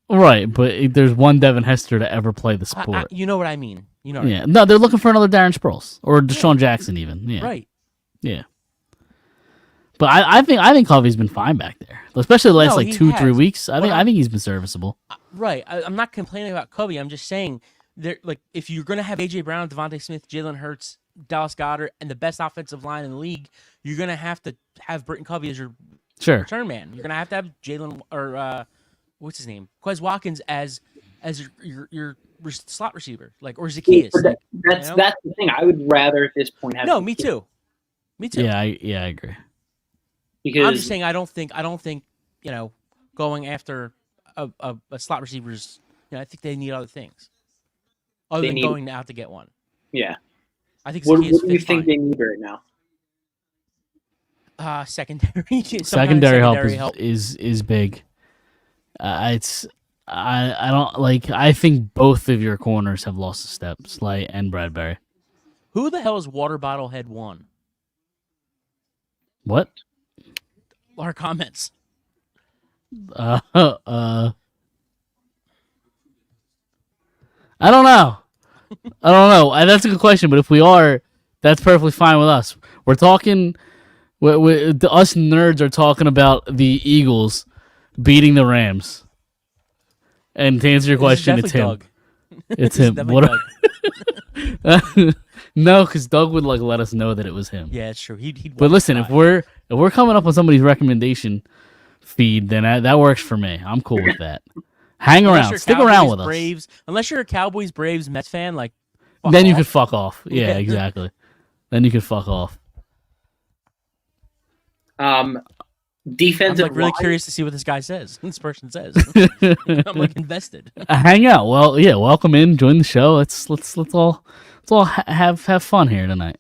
Speaker 2: right, but there's one Devin Hester to ever play the sport.
Speaker 3: you know what I mean. You know. What
Speaker 2: Yeah, no, they're looking for another Darren Sproles or Deshaun Jackson, even. Yeah,
Speaker 3: Right.
Speaker 2: Yeah, but I think Covey's been fine back there, especially the last
Speaker 3: No, he
Speaker 2: 2-3
Speaker 3: has.
Speaker 2: weeks. I
Speaker 3: But
Speaker 2: think he's been serviceable.
Speaker 3: Right. I'm not complaining about Covey. I'm just saying like if you're gonna have AJ Brown, Devontae Smith, Jalen Hurts, Dallas Goedert, and the best offensive line in the league, you're gonna have to have Britton Covey as your
Speaker 2: Sure.
Speaker 3: return man. You're gonna have to have Jalen or what's his name, Quez Watkins as your slot receiver, like or Zacchaeus.
Speaker 4: But that's the thing. I would rather at this point have
Speaker 3: No, me too. Me too.
Speaker 2: Yeah, I agree.
Speaker 4: because
Speaker 3: I'm just saying I don't think going after a slot receivers. I think they need other things other
Speaker 4: They
Speaker 3: than
Speaker 4: need-
Speaker 3: going out to get one.
Speaker 4: yeah.
Speaker 3: I think
Speaker 4: What
Speaker 3: Zacchaeus
Speaker 4: do you
Speaker 3: fits
Speaker 4: think
Speaker 3: fine.
Speaker 4: they need right now?
Speaker 3: Secondary.
Speaker 2: Secondary help is big. I don't like. I think both of your corners have lost a step, Slight and Bradbury.
Speaker 3: Who the hell is Water Bottle Head 1?
Speaker 2: What?
Speaker 3: Our comments.
Speaker 2: I don't know. That's a good question, but if we are, that's perfectly fine with us. We're talking. Us nerds are talking about the Eagles beating the Rams. And to answer your question, it's him.
Speaker 3: Doug.
Speaker 2: It's
Speaker 3: This is
Speaker 2: him.
Speaker 3: definitely
Speaker 2: What?
Speaker 3: Doug.
Speaker 2: No, because Doug would let us know that it was him.
Speaker 3: Yeah, it's true. He'd
Speaker 2: But
Speaker 3: walk
Speaker 2: listen,
Speaker 3: by.
Speaker 2: if we're coming up on somebody's recommendation feed, then that works for me. I'm cool with that. Hang
Speaker 3: Unless
Speaker 2: around,
Speaker 3: you're
Speaker 2: stick around
Speaker 3: Cowboys,
Speaker 2: with us.
Speaker 3: Braves, unless you're a Cowboys, Braves, Mets fan, like fuck
Speaker 2: Then you
Speaker 3: off.
Speaker 2: could fuck off. Yeah,
Speaker 3: Yeah.
Speaker 2: exactly. Then you could fuck off.
Speaker 3: I'm
Speaker 4: Defensive
Speaker 3: like really
Speaker 4: line-
Speaker 3: curious to see what this guy says. This person says. I'm like invested.
Speaker 2: Hang out. Well, yeah. Welcome in. Join the show. Let's all have fun here tonight.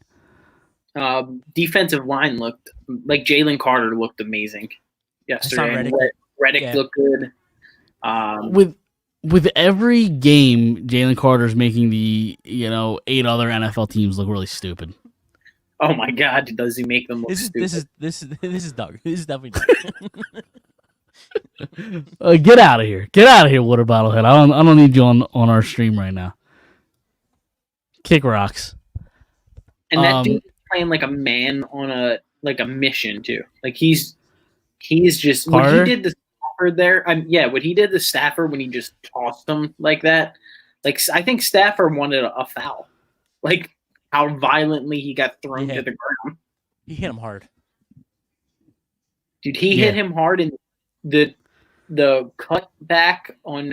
Speaker 4: Defensive line looked like Jalen Carter looked amazing yesterday.
Speaker 3: Reddick.
Speaker 4: And Reddick
Speaker 3: Yeah.
Speaker 4: looked good.
Speaker 2: With every game, Jalen Carter's making the 8 other NFL teams look really stupid.
Speaker 4: Oh my God, does he make them look
Speaker 3: This
Speaker 4: stupid?
Speaker 3: is Doug. This is definitely Doug.
Speaker 2: Get out of here! Get out of here, water bottle head. I don't need you on our stream right now. Kick rocks.
Speaker 4: And that dude is playing like a man on a mission too. Like he's just what
Speaker 2: Carter?
Speaker 4: he did to Stafford there. What he did to Stafford when he just tossed him like that. Like I think Stafford wanted a foul. Like how violently he got thrown
Speaker 3: Yeah.
Speaker 4: to the ground.
Speaker 3: He hit him hard.
Speaker 4: Dude, he
Speaker 2: Yeah.
Speaker 4: hit him hard, and the cutback on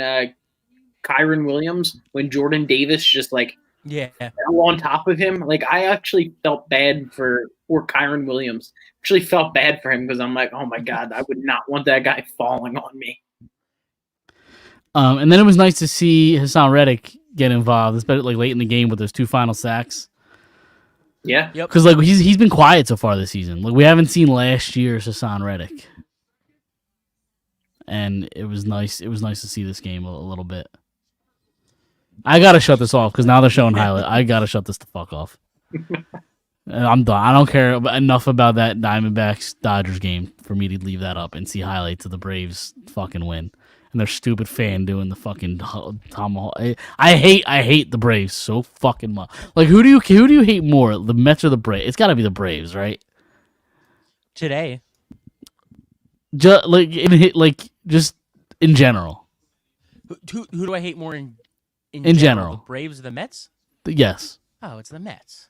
Speaker 4: Kyron Williams when Jordan Davis just like
Speaker 3: Yeah.
Speaker 4: fell on top of him. Like I actually felt bad for Kyron Williams. Actually felt bad for him because I'm like, oh my God, I would not want that guy falling on me.
Speaker 2: And then it was nice to see Hassan Reddick get involved, especially like late in the game with those 2 final sacks.
Speaker 4: Yeah.
Speaker 3: Yep.
Speaker 2: Because like he's been quiet so far this season. Like we haven't seen last year's Hassan Reddick, and it was nice. It was nice to see this game a little bit. I gotta shut this off because now they're showing highlight. I gotta shut this the fuck off. And I'm done. I don't care enough about that Diamondbacks Dodgers game for me to leave that up and see highlights of the Braves fucking win and their stupid fan doing the fucking tomahawk. I hate the Braves so fucking much. Like who do you hate more, the Mets or the Braves? It's got to be the Braves, right?
Speaker 3: Today.
Speaker 2: Just in general.
Speaker 3: Who do I hate more in
Speaker 2: general?
Speaker 3: The Braves or the Mets?
Speaker 2: Yes.
Speaker 3: Oh, it's the Mets.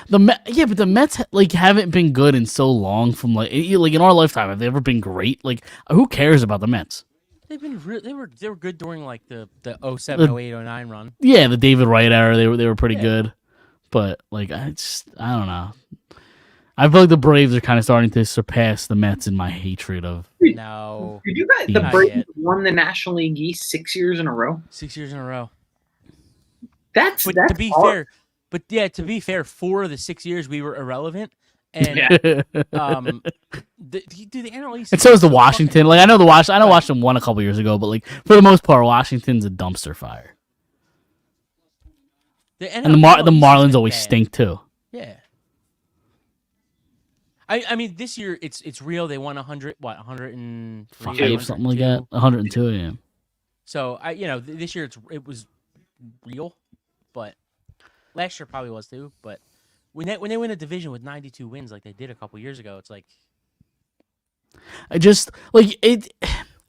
Speaker 2: Yeah, but the Mets like haven't been good in so long. From like in our lifetime, have they ever been great? Like, who cares about the Mets?
Speaker 3: They've been they were good during like the 07, 08, 09 run.
Speaker 2: Yeah, the David Wright era, they were pretty
Speaker 3: Yeah.
Speaker 2: good. But like, I don't know. I feel like the Braves are kind of starting to surpass the Mets in my hatred of.
Speaker 3: No,
Speaker 4: Did you guys? The
Speaker 3: Not
Speaker 4: Braves
Speaker 3: yet.
Speaker 4: won the National League East 6 years in a row.
Speaker 3: 6 years in a row.
Speaker 4: That's
Speaker 3: But
Speaker 4: that's
Speaker 3: to be
Speaker 4: hard.
Speaker 3: fair, 4 of the 6 years we were irrelevant, and
Speaker 4: Yeah.
Speaker 3: the NL East.
Speaker 2: And so is the
Speaker 3: so
Speaker 2: Washington.
Speaker 3: fucking-
Speaker 2: Like, I know Washington won a couple years ago, but like for the most part, Washington's a dumpster fire. And the
Speaker 3: NL East has
Speaker 2: Marlins
Speaker 3: been
Speaker 2: always
Speaker 3: bad.
Speaker 2: stink too.
Speaker 3: Yeah. I mean, this year it's real. They won 100, 103,
Speaker 2: 5, something like that. 102, yeah.
Speaker 3: So this year it was real, but last year probably was too. But when they win a division with 92 wins like they did a couple years ago, it's like
Speaker 2: I just like it.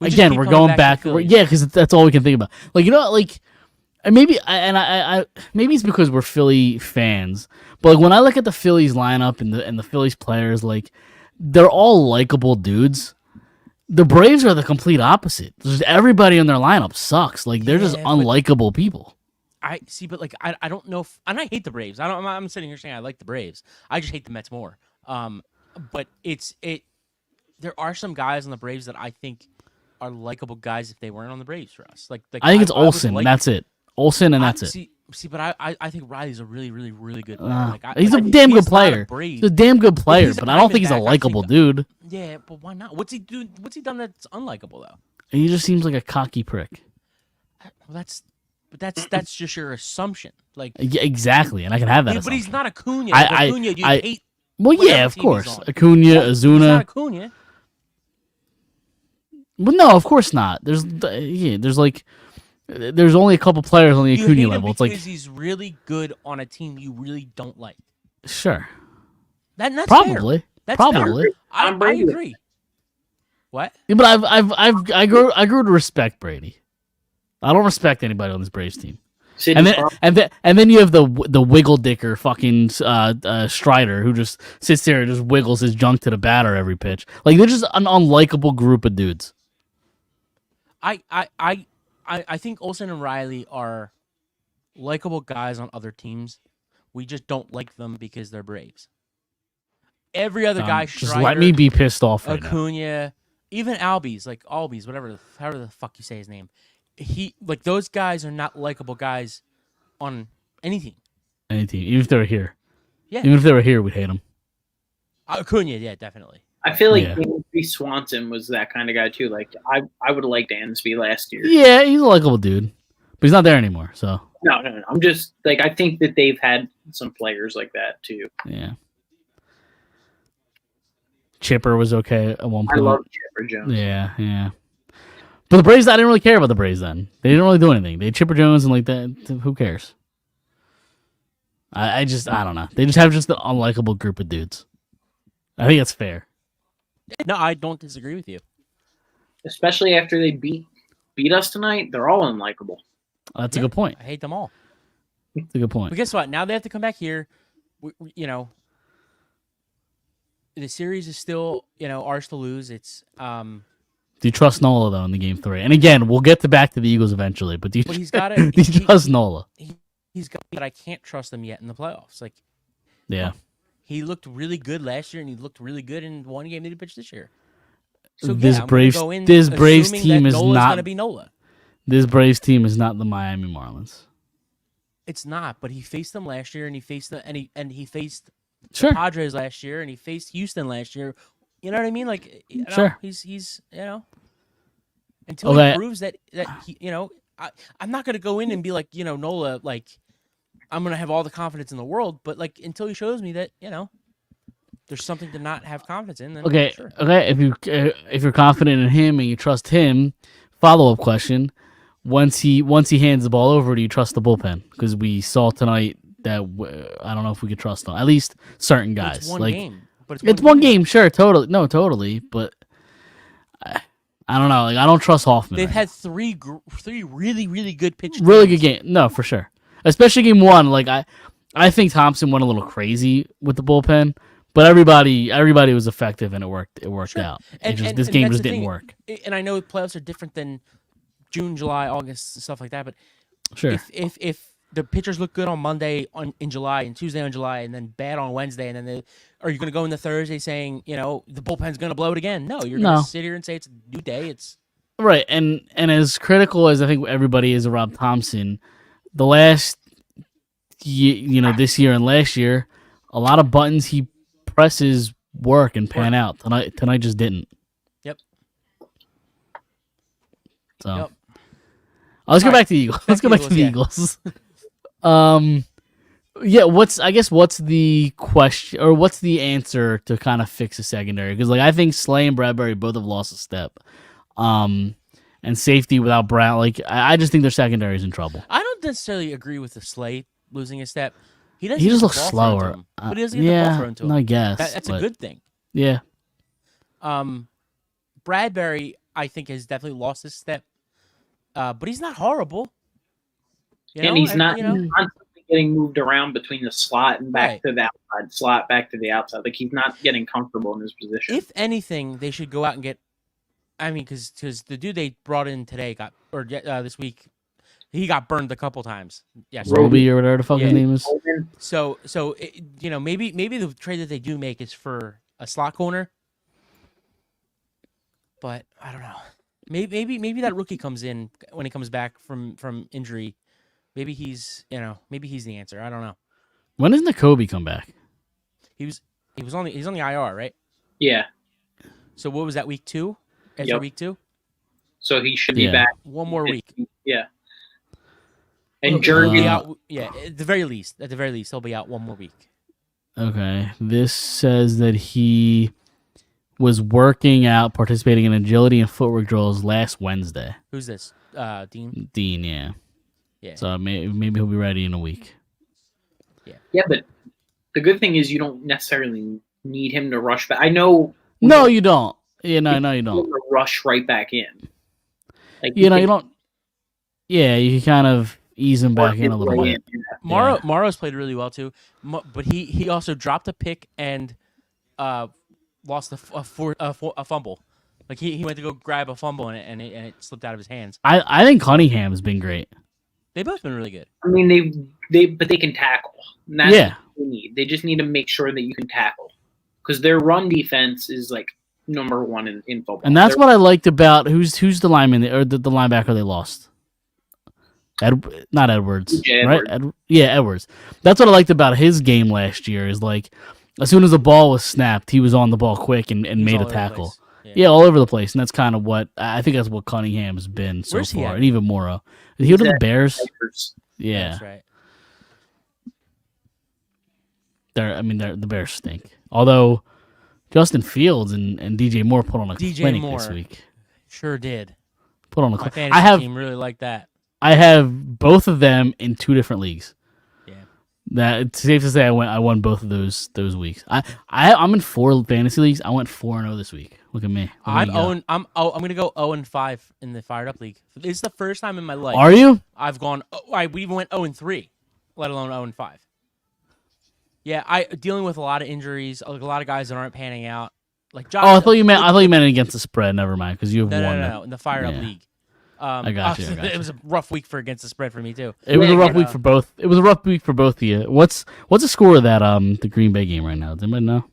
Speaker 3: We just
Speaker 2: Again,
Speaker 3: keep
Speaker 2: we're
Speaker 3: coming
Speaker 2: going
Speaker 3: back
Speaker 2: back.
Speaker 3: to Phillies.
Speaker 2: Yeah, because that's all we can think about. Like, like, and maybe I maybe it's because we're Philly fans, but like when I look at the Phillies lineup and the Phillies players, like they're all likable dudes. The Braves are the complete opposite. Just everybody in their lineup sucks. Like they're just
Speaker 3: Yeah, but-
Speaker 2: unlikable people.
Speaker 3: I see, but like I don't know if, and I hate the Braves. I'm sitting here saying I like the Braves. I just hate the Mets more. But there are some guys on the Braves that I think are likable guys if they weren't on the Braves for us. Like
Speaker 2: I think it's
Speaker 3: would
Speaker 2: Olsen,
Speaker 3: like-
Speaker 2: and that's it. Olsen, and that's it.
Speaker 3: See, but I think Riley's a really, really, really good player.
Speaker 2: He's a damn good player.
Speaker 3: Brave.
Speaker 2: He's a damn good player,
Speaker 3: he's a
Speaker 2: but I don't think he's a
Speaker 3: Diamondback. I
Speaker 2: likable
Speaker 3: think-
Speaker 2: dude.
Speaker 3: Yeah, but why not? What's he done that's unlikable though?
Speaker 2: He just seems like a cocky prick.
Speaker 3: Well, that's just your assumption. Like,
Speaker 2: Yeah, exactly, and I can have that.
Speaker 3: but he's
Speaker 2: assumption.
Speaker 3: not Acuna.
Speaker 2: I-
Speaker 3: If
Speaker 2: I-
Speaker 3: Acuna, you
Speaker 2: I-
Speaker 3: hate.
Speaker 2: Well,
Speaker 3: whatever
Speaker 2: yeah, of
Speaker 3: team he's
Speaker 2: course.
Speaker 3: on.
Speaker 2: Acuna,
Speaker 3: He's not
Speaker 2: Azuna.
Speaker 3: Acuna.
Speaker 2: Well, no, of course not. There's only a couple players on the
Speaker 3: You
Speaker 2: Acuna
Speaker 3: hate him
Speaker 2: level. It's
Speaker 3: because
Speaker 2: like,
Speaker 3: he's really good on a team you really don't like.
Speaker 2: sure,
Speaker 3: That's fair.
Speaker 2: probably,
Speaker 3: That's
Speaker 2: probably.
Speaker 3: I
Speaker 4: Brady.
Speaker 3: agree. What?
Speaker 2: Yeah, but I grew to respect Brady. I don't respect anybody on this Braves team.
Speaker 4: Sidney
Speaker 2: And then you have the wiggle dicker fucking Strider who just sits there and just wiggles his junk to the batter every pitch. Like they're just an unlikable group of dudes.
Speaker 3: I think Olsen and Riley are likable guys on other teams. We just don't like them because they're Braves. Every other guy,
Speaker 2: Just
Speaker 3: Strider,
Speaker 2: let me be pissed off right now.
Speaker 3: Acuna, even Albies, however the fuck you say his name. Those guys are not likable guys on anything.
Speaker 2: Any team, even if they were here.
Speaker 3: Yeah.
Speaker 2: Even if they were here, we'd hate them.
Speaker 3: Acuna, yeah, definitely.
Speaker 4: I feel like
Speaker 2: Yeah.
Speaker 4: Dansby Swanson was that kind of guy too. Like I would have liked Dansby last year.
Speaker 2: Yeah, he's a likable dude, but he's not there anymore. So
Speaker 4: No. I'm just like I think that they've had some players like that too.
Speaker 2: yeah. Chipper was okay at one
Speaker 4: I
Speaker 2: point.
Speaker 4: love Chipper Jones.
Speaker 2: Yeah. But the Braves, I didn't really care about the Braves then. They didn't really do anything. They had Chipper Jones and like that. Who cares? I don't know. They just have an unlikable group of dudes. I think that's fair.
Speaker 3: No, I don't disagree with you.
Speaker 4: Especially after they beat us tonight, they're all unlikable.
Speaker 2: That's a
Speaker 3: Yeah,
Speaker 2: good point.
Speaker 3: I hate them all.
Speaker 2: That's a good point.
Speaker 3: But guess what? Now they have to come back here. The series is still, ours to lose. It's
Speaker 2: Do you trust Nola though in the game 3? And again, we'll get back to the Eagles eventually. But do you,
Speaker 3: But he's gotta-
Speaker 2: do you trust Nola?
Speaker 3: he's got, but I can't trust him yet in the playoffs. Like
Speaker 2: Yeah.
Speaker 3: he looked really good last year, and he looked really good in one game that he pitched this year. So
Speaker 2: This
Speaker 3: I'm gonna
Speaker 2: Braves-
Speaker 3: go in
Speaker 2: this Braves
Speaker 3: assuming
Speaker 2: team
Speaker 3: that
Speaker 2: is
Speaker 3: Nola's
Speaker 2: not-
Speaker 3: gonna be Nola.
Speaker 2: This Braves team is not the Miami Marlins.
Speaker 3: It's not, but he faced them last year, and he faced he faced
Speaker 2: Sure.
Speaker 3: Padres last year, and he faced Houston last year. You know what I mean? Like,
Speaker 2: Sure.
Speaker 3: he's until
Speaker 2: Okay.
Speaker 3: he proves that he, I'm not gonna go in and be like, Nola, like, I'm gonna have all the confidence in the world, but like until he shows me that, there's something to not have confidence in. Then
Speaker 2: Okay.
Speaker 3: sure.
Speaker 2: Okay. If you're confident in him and you trust him, follow-up question: once he hands the ball over, do you trust the bullpen? Because we saw tonight that I don't know if we could trust them. At least certain guys.
Speaker 3: It's one
Speaker 2: like
Speaker 3: game, but
Speaker 2: it's one game. Sure. Totally. No. Totally. But I don't know. Like I don't trust Hoffman.
Speaker 3: They've
Speaker 2: right
Speaker 3: had three really, really good pitches.
Speaker 2: really good game. No, for sure. Especially game one. Like I think Thompson went a little crazy with the bullpen, but everybody was effective and it worked. It worked
Speaker 3: Sure.
Speaker 2: out.
Speaker 3: And,
Speaker 2: This
Speaker 3: and
Speaker 2: game
Speaker 3: that's
Speaker 2: just
Speaker 3: the
Speaker 2: didn't
Speaker 3: thing.
Speaker 2: work.
Speaker 3: And I know playoffs are different than June, July, August, and stuff like that. But
Speaker 2: Sure.
Speaker 3: if the pitchers look good on Monday in July and Tuesday on July and then bad on Wednesday, and then are you going to go into Thursday saying the bullpen's going to blow it again? No, you're going
Speaker 2: No.
Speaker 3: to sit here and say it's a new day. It's
Speaker 2: Right. And as critical as I think everybody is of Rob Thompson, the last this year and last year, a lot of buttons he presses work and pan out. Tonight just didn't.
Speaker 3: Yep.
Speaker 2: So
Speaker 3: Yep.
Speaker 2: let's go
Speaker 3: All right.
Speaker 2: back to the Eagles. Let's go back to the
Speaker 3: yeah.
Speaker 2: Eagles. Yeah, what's the question or what's the answer to kind of fix the secondary? Because I think Slay and Bradbury both have lost a step. And safety without Brown, I just think their secondary is in trouble.
Speaker 3: I don't necessarily agree with the Slade losing a step. He doesn't.
Speaker 2: He just
Speaker 3: get the
Speaker 2: looks
Speaker 3: ball thrown to
Speaker 2: slower.
Speaker 3: him, but he doesn't get the ball thrown to him.
Speaker 2: I guess
Speaker 3: That's a good thing.
Speaker 2: Yeah,
Speaker 3: Bradbury, I think, has definitely lost his step, but he's not horrible.
Speaker 4: And he's not
Speaker 3: You know?
Speaker 4: constantly getting moved around between the slot and back
Speaker 3: Right.
Speaker 4: to the outside, slot back to the outside. Like he's not getting comfortable in his position.
Speaker 3: If anything, they should go out and get. I mean, because the dude they brought in today this week, he got burned a couple times. Yes,
Speaker 2: Roby or whatever the fuck his
Speaker 3: Yeah.
Speaker 2: name is.
Speaker 3: So maybe the trade that they do make is for a slot corner, but I don't know. Maybe that rookie comes in when he comes back from injury. Maybe he's the answer. I don't know.
Speaker 2: When does Nakobe come back?
Speaker 3: He's on the IR, right?
Speaker 4: Yeah.
Speaker 3: So what was that, week 2? After
Speaker 4: Yep.
Speaker 3: week 2?
Speaker 4: So he should be
Speaker 2: Yeah.
Speaker 4: back.
Speaker 3: One more week.
Speaker 4: Yeah. And
Speaker 3: He'll
Speaker 4: Jeremy,
Speaker 3: be out. Yeah, at the very least, he'll be out one more week.
Speaker 2: Okay, this says that he was working out, participating in agility and footwork drills last Wednesday.
Speaker 3: Who's this? Dean.
Speaker 2: Dean, yeah.
Speaker 3: Yeah.
Speaker 2: So maybe he'll be ready in a week.
Speaker 4: yeah, but the good thing is you don't necessarily need him to rush back. I know.
Speaker 2: No, you don't. Yeah, no, you don't.
Speaker 4: To rush right back in. Like
Speaker 2: You
Speaker 4: can
Speaker 2: don't. Yeah, you can kind of ease him back
Speaker 4: work
Speaker 2: in a
Speaker 4: his
Speaker 2: little
Speaker 4: way
Speaker 2: bit.
Speaker 4: in.
Speaker 3: Morrow's played really well too, but he also dropped a pick and lost a fumble. Like he went to go grab a fumble and it slipped out of his hands.
Speaker 2: I think Cunningham has been great.
Speaker 3: They've both been really good.
Speaker 4: I mean, but they can tackle. And that's
Speaker 2: Yeah.
Speaker 4: what they need. They just need to make sure that you can tackle, because their run defense is like number one in football.
Speaker 2: And that's what I liked about who's the lineman or the linebacker they lost. Not Edwards,
Speaker 4: DJ
Speaker 2: right?
Speaker 4: Edwards.
Speaker 2: Edwards. That's what I liked about his game last year. Is as soon as the ball was snapped, he was on the ball quick and
Speaker 3: He was
Speaker 2: made
Speaker 3: all
Speaker 2: a
Speaker 3: over the
Speaker 2: tackle.
Speaker 3: place.
Speaker 2: Yeah, all over the place, and that's kind of what I think. That's what Cunningham's been so
Speaker 3: Where's he
Speaker 2: far,
Speaker 3: at?
Speaker 2: and even Morrow. Did he go to the Bears? Yeah,
Speaker 3: That's right.
Speaker 2: the Bears stink. Although Justin Fields and DJ Moore put on a
Speaker 3: DJ
Speaker 2: clinic
Speaker 3: Moore.
Speaker 2: this week.
Speaker 3: Sure did.
Speaker 2: Put on a
Speaker 3: My
Speaker 2: clinic.
Speaker 3: fantasy team really liked that.
Speaker 2: I have both of them in 2 different leagues.
Speaker 3: Yeah.
Speaker 2: That it's safe to say I won both of those weeks. I'm in 4 fantasy leagues. I went 4-0 this week. Look at me. Look at me go.
Speaker 3: I'm gonna go 0-5 in the Fired Up league. It's the first time in my life
Speaker 2: Are you?
Speaker 3: I've gone. We even went 0-3, let alone 0-5. Yeah, I dealing with a lot of injuries, like a lot of guys that aren't panning out. Like Josh.
Speaker 2: Oh, I thought you meant against the spread. Never mind, because you have one.
Speaker 3: No, in the Fired Up
Speaker 2: Yeah.
Speaker 3: league.
Speaker 2: I got you.
Speaker 3: It was a rough week for against the spread for me too.
Speaker 2: It was a rough
Speaker 3: but,
Speaker 2: week for both. It was a rough week for both of you. What's the score of that the Green Bay game right now? Does anybody know?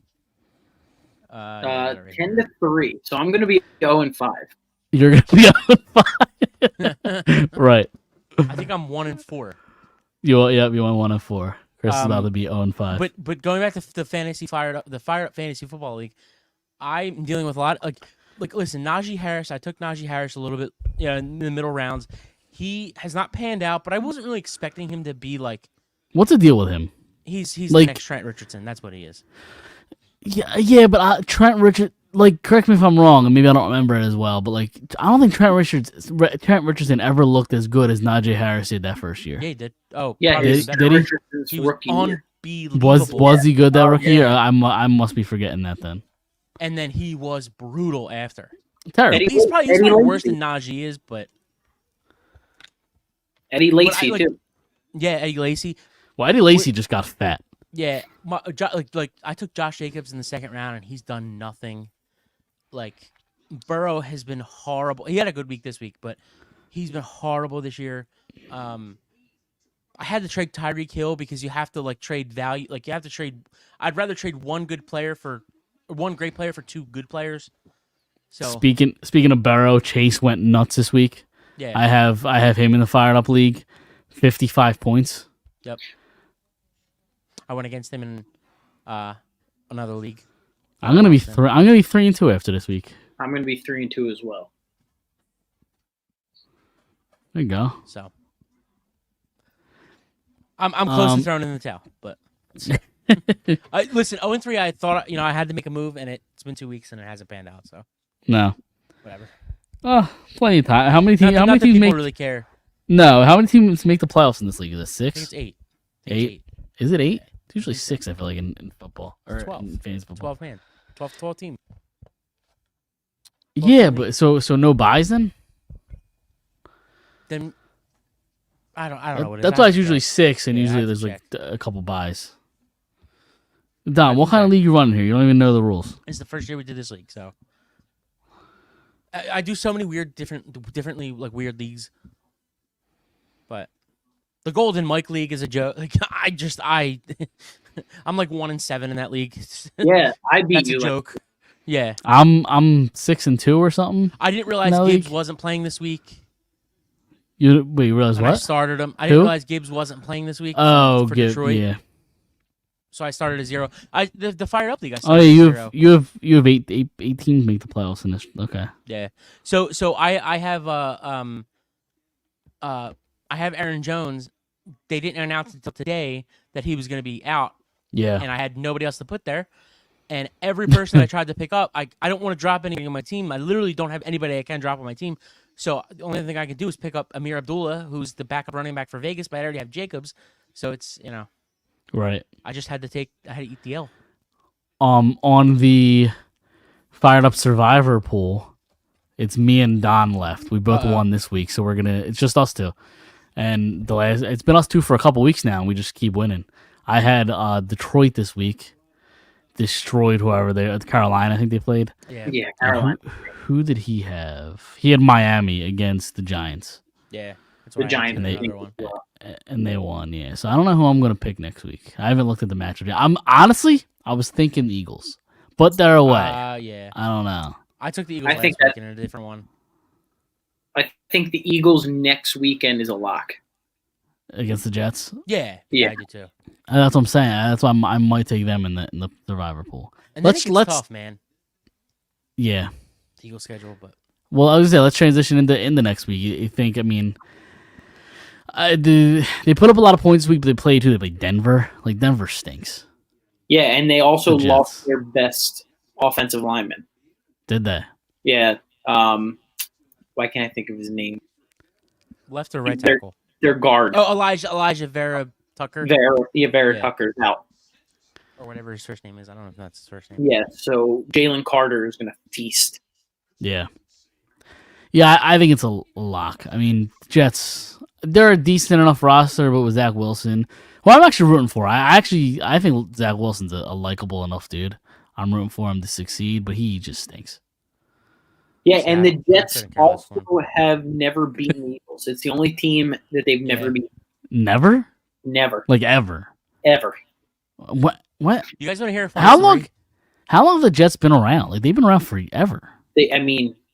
Speaker 4: 10-3. So I'm going to be 0-5.
Speaker 2: You're gonna be on 5. Right.
Speaker 3: I think I'm 1-4.
Speaker 2: You went 1-4. Chris is about to be 0-5.
Speaker 3: But going back to the Fired Up Fantasy Football League, I'm dealing with a lot like listen, Najee Harris. I took Najee Harris a little bit in the middle rounds. He has not panned out, but I wasn't really expecting him to be like.
Speaker 2: What's the deal with him?
Speaker 3: He's
Speaker 2: Like-
Speaker 3: the next Trent Richardson. That's what he is.
Speaker 2: Yeah, but Trent Richardson. Correct me if I'm wrong, and maybe I don't remember it as well. But I don't think Trent Richardson ever looked as good as Najee Harris did that first year.
Speaker 3: Yeah, he did. Oh,
Speaker 4: Yeah,
Speaker 3: probably
Speaker 4: his
Speaker 2: did
Speaker 3: better.
Speaker 2: he?
Speaker 4: Richardson's
Speaker 3: He was
Speaker 4: rookie year.
Speaker 3: unbelievable.
Speaker 2: Was he good that rookie
Speaker 4: yeah.
Speaker 2: year? I must be forgetting that then.
Speaker 3: And then he was brutal after.
Speaker 2: Terrible.
Speaker 3: He's
Speaker 4: Eddie
Speaker 3: probably worse
Speaker 4: Lacy.
Speaker 3: than Najee is, but
Speaker 4: Eddie
Speaker 3: but
Speaker 4: Lacy
Speaker 3: like,
Speaker 4: too.
Speaker 3: yeah, Eddie Lacy.
Speaker 2: Well, Eddie Lacy just got fat.
Speaker 3: Yeah, like I took Josh Jacobs in the second round, and he's done nothing. Like Burrow has been horrible. He had a good week this week, but he's been horrible this year. I had to trade Tyreek Hill because you have to like trade value. Like you have to trade. I'd rather trade one great player for two good players. So
Speaker 2: Speaking of Burrow, Chase went nuts this week.
Speaker 3: yeah,
Speaker 2: I have him in the Fired Up League, 55 points.
Speaker 3: yep. I went against him in another league.
Speaker 2: I'm gonna be 3-2 after this week.
Speaker 4: I'm going to be 3-2 as well.
Speaker 2: There you go.
Speaker 3: So I'm close to throwing in the towel, but listen, 0-3. I thought I had to make a move, and it's been 2 weeks and it hasn't panned out. So
Speaker 2: No.
Speaker 3: whatever.
Speaker 2: Oh, plenty of time. How many teams?
Speaker 3: Not that people really care.
Speaker 2: No. How many teams make the playoffs in this league? Is it
Speaker 3: I
Speaker 2: 6?
Speaker 3: think it's 8.
Speaker 2: Eight? Is it 8? It's usually 6. I feel like in football or
Speaker 3: 12.
Speaker 2: in fantasy football.
Speaker 3: 12 man, 12 team.
Speaker 2: Yeah,
Speaker 3: 12
Speaker 2: but so no buys then.
Speaker 3: Then I don't know what it is.
Speaker 2: That's
Speaker 3: I
Speaker 2: why
Speaker 3: have
Speaker 2: it's
Speaker 3: to
Speaker 2: usually
Speaker 3: check.
Speaker 2: 6, and
Speaker 3: Yeah, I
Speaker 2: usually
Speaker 3: have
Speaker 2: there's
Speaker 3: to
Speaker 2: like a couple buys. Don, what
Speaker 3: to
Speaker 2: kind of
Speaker 3: check.
Speaker 2: league you running here? You don't even know the rules.
Speaker 3: It's the first year we did this league, so I do so many differently like weird leagues. But the Golden Mike League is a joke. Like I'm like 1-7 in that league.
Speaker 4: Yeah, I beat
Speaker 3: That's
Speaker 4: you.
Speaker 3: a joke. Yeah,
Speaker 2: I'm 6-2 or something.
Speaker 3: I didn't realize
Speaker 2: No
Speaker 3: Gibbs
Speaker 2: league?
Speaker 3: wasn't playing this week.
Speaker 2: You realize
Speaker 3: And I
Speaker 2: what?
Speaker 3: started him. I
Speaker 2: Who?
Speaker 3: didn't realize Gibbs wasn't playing this week.
Speaker 2: Oh,
Speaker 3: for
Speaker 2: good.
Speaker 3: Detroit.
Speaker 2: Yeah.
Speaker 3: So I started at 0. The Fired Up League. I
Speaker 2: Oh
Speaker 3: started
Speaker 2: yeah,
Speaker 3: at 0.
Speaker 2: you have eight teams make the playoffs in this. Okay.
Speaker 3: Yeah. So I have I have Aaron Jones. They didn't announce until today that he was going to be out,
Speaker 2: Yeah.
Speaker 3: and I had nobody else to put there. And every person I tried to pick up, I don't want to drop anything on my team. I literally don't have anybody I can drop on my team. So the only thing I can do is pick up Amir Abdullah, who's the backup running back for Vegas, but I already have Jacobs. So it's
Speaker 2: Right.
Speaker 3: I just had to eat the L.
Speaker 2: On the Fired Up Survivor pool, it's me and Don left. We both won this week, so it's just us two. And it's been us two for a couple weeks now, and we just keep winning. I had Detroit this week, destroyed whoever Carolina, I think they played.
Speaker 3: Yeah.
Speaker 4: Yeah,
Speaker 2: And
Speaker 4: Carolina.
Speaker 2: Who did he have? He had Miami against the Giants,
Speaker 3: Yeah. That's
Speaker 4: The
Speaker 3: why I
Speaker 4: Giants.
Speaker 3: had to
Speaker 2: and
Speaker 3: do
Speaker 2: they-
Speaker 3: another one.
Speaker 2: and they won. Yeah, so I don't know who I'm gonna pick next week. I haven't looked at the matchup yet. I was thinking the Eagles, but they're away.
Speaker 3: Yeah.
Speaker 2: I don't know.
Speaker 3: I took the Eagles
Speaker 4: I think
Speaker 3: last week in a different one.
Speaker 4: I think the Eagles next weekend is a lock.
Speaker 2: Against the Jets.
Speaker 3: Yeah.
Speaker 4: Yeah.
Speaker 3: I do too.
Speaker 2: That's what I'm saying. That's why I might take them in the Survivor pool.
Speaker 3: And then
Speaker 2: Let's-
Speaker 3: it gets
Speaker 2: let's-
Speaker 3: tough, man.
Speaker 2: Yeah.
Speaker 3: The Eagles schedule, but
Speaker 2: Well, I was gonna say let's transition into next week. You think? I mean, they put up a lot of points this week, but they played who? They played Denver. Like Denver stinks.
Speaker 4: Yeah, and they also
Speaker 2: The Jets.
Speaker 4: lost their best offensive lineman.
Speaker 2: Did they?
Speaker 4: Yeah. Why can't I think of his name?
Speaker 3: left or right
Speaker 4: They're-
Speaker 3: tackle?
Speaker 4: Their guard.
Speaker 3: Oh, Elijah Vera Tucker
Speaker 4: Vera
Speaker 3: Yeah.
Speaker 4: Tucker's out.
Speaker 3: or whatever his first name is. I don't know if that's his first name.
Speaker 4: Yeah, so Jalen Carter is going to feast.
Speaker 2: Yeah. Yeah, I think it's a lock. I mean, Jets, they're a decent enough roster, but with Zach Wilson, who I'm actually rooting for. I think Zach Wilson's a likable enough dude. I'm rooting for him to succeed, but he just stinks.
Speaker 4: Yeah,
Speaker 3: Yeah,
Speaker 4: and the
Speaker 3: I
Speaker 4: Jets
Speaker 3: couldn't care less
Speaker 4: also have never beaten the Eagles. It's the only team that they've never
Speaker 3: Yeah.
Speaker 4: beaten.
Speaker 2: Never?
Speaker 4: Never.
Speaker 2: Like ever.
Speaker 4: Ever.
Speaker 2: What?
Speaker 3: You guys want to hear a funny
Speaker 2: How
Speaker 3: story?
Speaker 2: long? How long have the Jets been around? Like they've been around forever.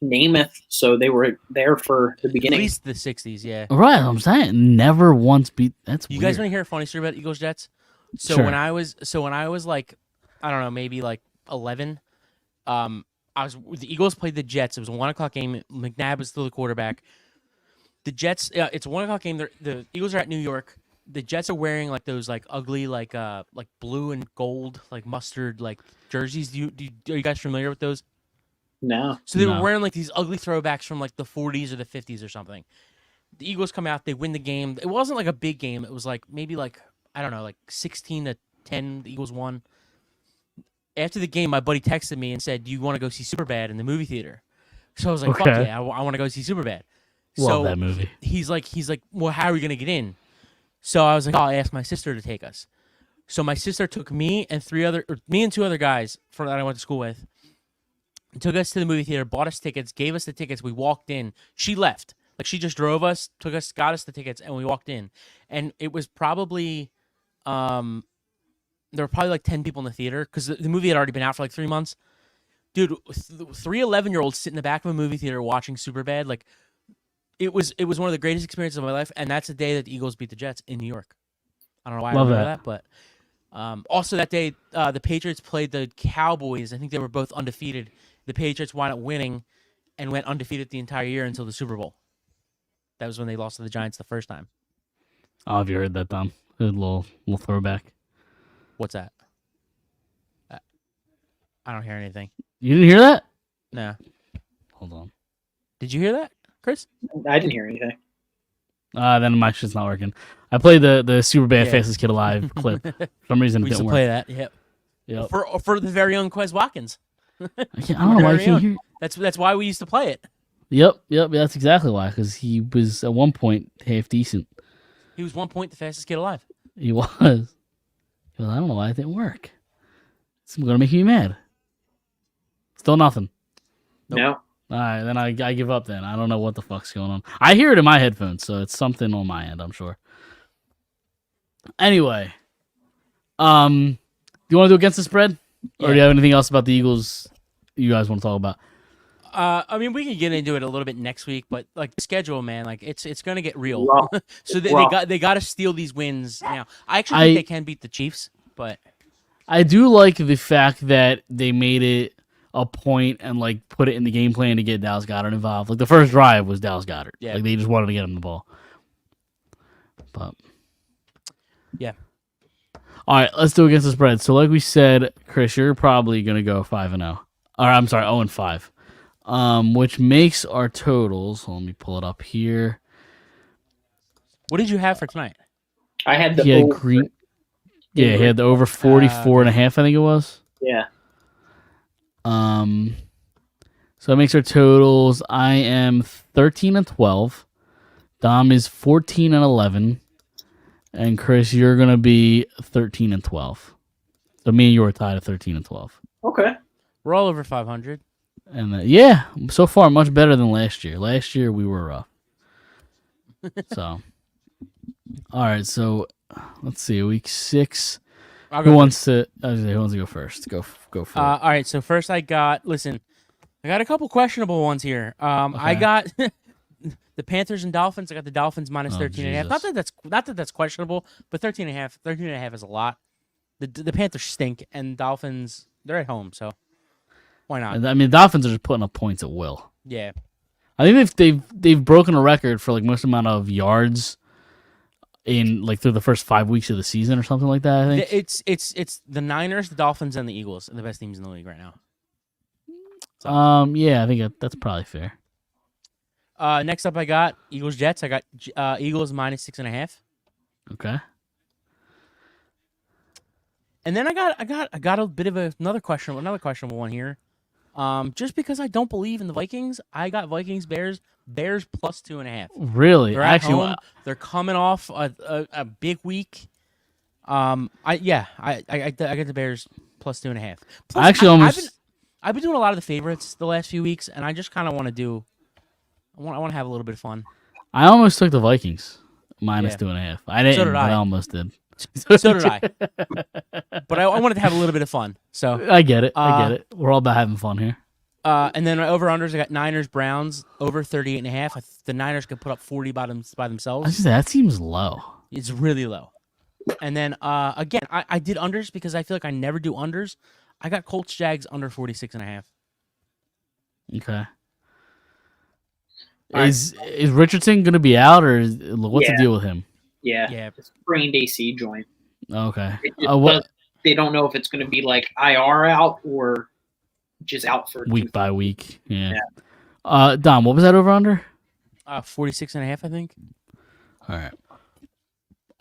Speaker 4: Namath, so they were there for the
Speaker 3: At
Speaker 4: beginning.
Speaker 3: least the 60s, yeah.
Speaker 2: Right, I'm saying never once beat. That's
Speaker 3: You
Speaker 2: weird.
Speaker 3: guys want to hear a funny story about Eagles Jets? So
Speaker 2: Sure.
Speaker 3: when I was like, I don't know, maybe like 11, the Eagles played the Jets. It was a 1:00 game. McNabb was still the quarterback. The Jets, it's a 1:00 game. The Eagles are at New York. The Jets are wearing like those like ugly like blue and gold like mustard like jerseys. Are you guys familiar with those?
Speaker 4: No.
Speaker 3: So they
Speaker 2: No.
Speaker 3: were wearing like these ugly throwbacks from like the 40s or the 50s or something. The Eagles come out, they win the game. It wasn't like a big game. It was like maybe like I don't know, like 16-10. The Eagles won. After the game, my buddy texted me and said, "Do you want to go see Superbad in the movie theater?" So I was like, fuck
Speaker 2: Okay.
Speaker 3: yeah, I want to go see Superbad.
Speaker 2: Love
Speaker 3: So
Speaker 2: that movie.
Speaker 3: he's like, well, how are we gonna get in? So I was like, I'll ask my sister to take us. So my sister took me and two other guys that I went to school with. Took us to the movie theater, bought us tickets, gave us the tickets. We walked in. She left. Like she just drove us, got us the tickets, and we walked in. And it was probably, there were probably like 10 people in the theater because the movie had already been out for like 3 months. Dude, 3 11-year-olds sit in the back of a movie theater watching Superbad. Like it was one of the greatest experiences of my life. And that's the day that the Eagles beat the Jets in New York. I don't know why
Speaker 2: Love
Speaker 3: I remember
Speaker 2: that.
Speaker 3: that, but also that day the Patriots played the Cowboys. I think they were both undefeated. The Patriots wound up winning and went undefeated the entire year until the Super Bowl. That was when they lost to the Giants the first time.
Speaker 2: Oh, have you heard that, Dom? A little throwback.
Speaker 3: What's that? I don't hear anything.
Speaker 2: You didn't hear that?
Speaker 3: No.
Speaker 2: Hold on.
Speaker 3: Did you hear that, Chris?
Speaker 4: I didn't hear anything.
Speaker 2: Then my shit's not working. I played the Superbad
Speaker 3: Yeah.
Speaker 2: Fastest Kid Alive clip. For some reason,
Speaker 3: We
Speaker 2: it
Speaker 3: used to
Speaker 2: didn't
Speaker 3: play
Speaker 2: work.
Speaker 3: that. Yep.
Speaker 2: Yep.
Speaker 3: For the very young Quez Watkins.
Speaker 2: I don't know why I
Speaker 3: Very
Speaker 2: can't
Speaker 3: young.
Speaker 2: hear.
Speaker 3: That's why we used to play it.
Speaker 2: Yep. That's exactly why. Because he was at one point half decent.
Speaker 3: He was 1 point the fastest kid alive.
Speaker 2: He was. I don't know why it didn't work. It's gonna make me mad. Still nothing.
Speaker 3: Nope.
Speaker 4: No.
Speaker 2: All right, then I give up. Then I don't know what the fuck's going on. I hear it in my headphones, so it's something on my end, I'm sure. Anyway, do you want to do against the spread, or do you have anything else about the Eagles you guys want to talk about?
Speaker 3: I mean, we can get into it a little bit next week, but like the schedule, man, like it's gonna get real.
Speaker 4: Rough.
Speaker 3: So
Speaker 4: Rough.
Speaker 3: they got to steal these wins now. I actually think they can beat the Chiefs, but
Speaker 2: I do like the fact that they made it a point and like put it in the game plan to get Dallas Goedert involved. Like the first drive was Dallas Goedert.
Speaker 3: Yeah.
Speaker 2: Like they just wanted to get him the ball. But
Speaker 3: yeah.
Speaker 2: All right, let's do against the spread. So like we said, Chris, you're probably gonna go 5-0. Or I'm sorry, 0-5. Which makes our totals. So let me pull it up here.
Speaker 3: What did you have for tonight?
Speaker 4: I had the
Speaker 2: He had
Speaker 4: over.
Speaker 2: green. Yeah, he had the over 44.5, I think it was.
Speaker 4: Yeah.
Speaker 2: So that makes our totals. I am 13-12. Dom is 14-11. And Chris, you're gonna be 13-12. So me and you are tied at 13-12.
Speaker 4: Okay.
Speaker 3: We're all over 500.
Speaker 2: And yeah, so far much better than last year. Last year we were rough. So, all right. So let's see. Week 6.
Speaker 3: I'll
Speaker 2: Who
Speaker 3: go
Speaker 2: wants to go first? Go for it.
Speaker 3: all right, so first I got a couple questionable ones here. I
Speaker 2: Okay.
Speaker 3: got the Panthers and Dolphins. I got the Dolphins minus
Speaker 2: Oh,
Speaker 3: 13.5.
Speaker 2: Jesus.
Speaker 3: Not that that's questionable, but 13.5 is a lot. The Panthers stink, and Dolphins, they're at home, so why not?
Speaker 2: I mean, Dolphins are just putting up points at will.
Speaker 3: Yeah.
Speaker 2: I think they've broken a record for like most amount of yards in like through the first 5 weeks of the season or something like that. I think
Speaker 3: It's the Niners, the Dolphins, and the Eagles are the best teams in the league right now. So,
Speaker 2: yeah, I think that's probably fair.
Speaker 3: next up I got Eagles Jets. I got Eagles minus 6.5.
Speaker 2: Okay.
Speaker 3: And then I got a bit of another questionable one here. Just because I don't believe in the Vikings, I got Vikings Bears plus 2.5.
Speaker 2: Really?
Speaker 3: They're at
Speaker 2: Actually,
Speaker 3: home. They're coming off a big week. I get the Bears plus 2.5. Plus,
Speaker 2: I actually almost.
Speaker 3: I've been doing a lot of the favorites the last few weeks, and I just kind of want to I want to have a little bit of fun.
Speaker 2: I almost took the Vikings minus
Speaker 3: Yeah.
Speaker 2: 2.5. I didn't,
Speaker 3: did
Speaker 2: but
Speaker 3: I.
Speaker 2: I almost did.
Speaker 3: So did I. But I wanted to have a little bit of fun. So
Speaker 2: I get it. We're all about having fun here.
Speaker 3: and then my over-unders, I got Niners, Browns, over 38.5. The Niners could put up 40 by
Speaker 2: I was
Speaker 3: themselves.
Speaker 2: just saying, that seems low.
Speaker 3: It's really low. And then, again, I did unders because I feel like I never do unders. I got Colts, Jags, under 46.5.
Speaker 2: Okay.
Speaker 4: All right.
Speaker 2: Is Richardson going to be out, or what's
Speaker 4: Yeah.
Speaker 2: the deal with him?
Speaker 4: Yeah.
Speaker 3: Yeah.
Speaker 4: Sprained AC joint.
Speaker 2: Okay.
Speaker 4: It just
Speaker 2: What
Speaker 4: they don't know if it's going to be like IR out or just out for
Speaker 2: week by week? Yeah. Dom, what was that over under?
Speaker 3: 46.5, I think.
Speaker 2: All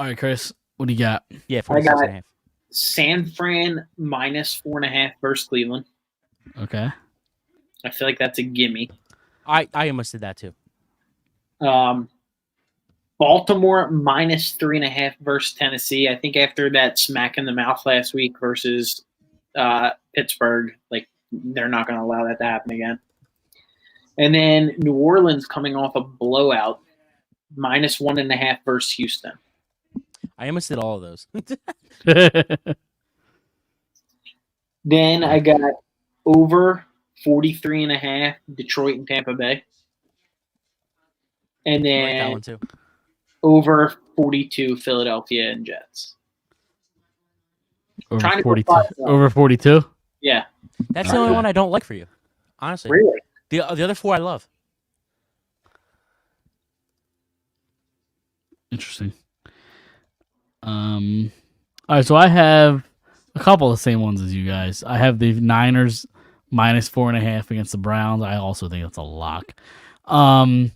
Speaker 2: right, Chris. What do you got?
Speaker 3: Yeah,
Speaker 4: I got
Speaker 3: 46.5.
Speaker 4: San Fran minus 4.5 versus Cleveland.
Speaker 2: Okay.
Speaker 4: I feel like that's a gimme.
Speaker 3: I almost did that too.
Speaker 4: Baltimore minus 3.5 versus Tennessee. I think after that smack in the mouth last week versus Pittsburgh, like they're not going to allow that to happen again. And then New Orleans coming off a blowout, minus 1.5 versus Houston.
Speaker 3: I almost did all of those.
Speaker 4: Then I got over 43.5 Detroit and Tampa Bay. And
Speaker 3: I like that
Speaker 4: then
Speaker 3: one too.
Speaker 4: over 42 Philadelphia and Jets.
Speaker 2: Over
Speaker 4: Trying to go
Speaker 2: 42.
Speaker 4: 5-1.
Speaker 2: Over 42.
Speaker 4: Yeah.
Speaker 3: That's the only one I don't like for you, honestly.
Speaker 4: Really?
Speaker 3: The other four I love.
Speaker 2: Interesting. All right, so I have a couple of the same ones as you guys. I have the Niners minus 4.5 against the Browns. I also think that's a lock. And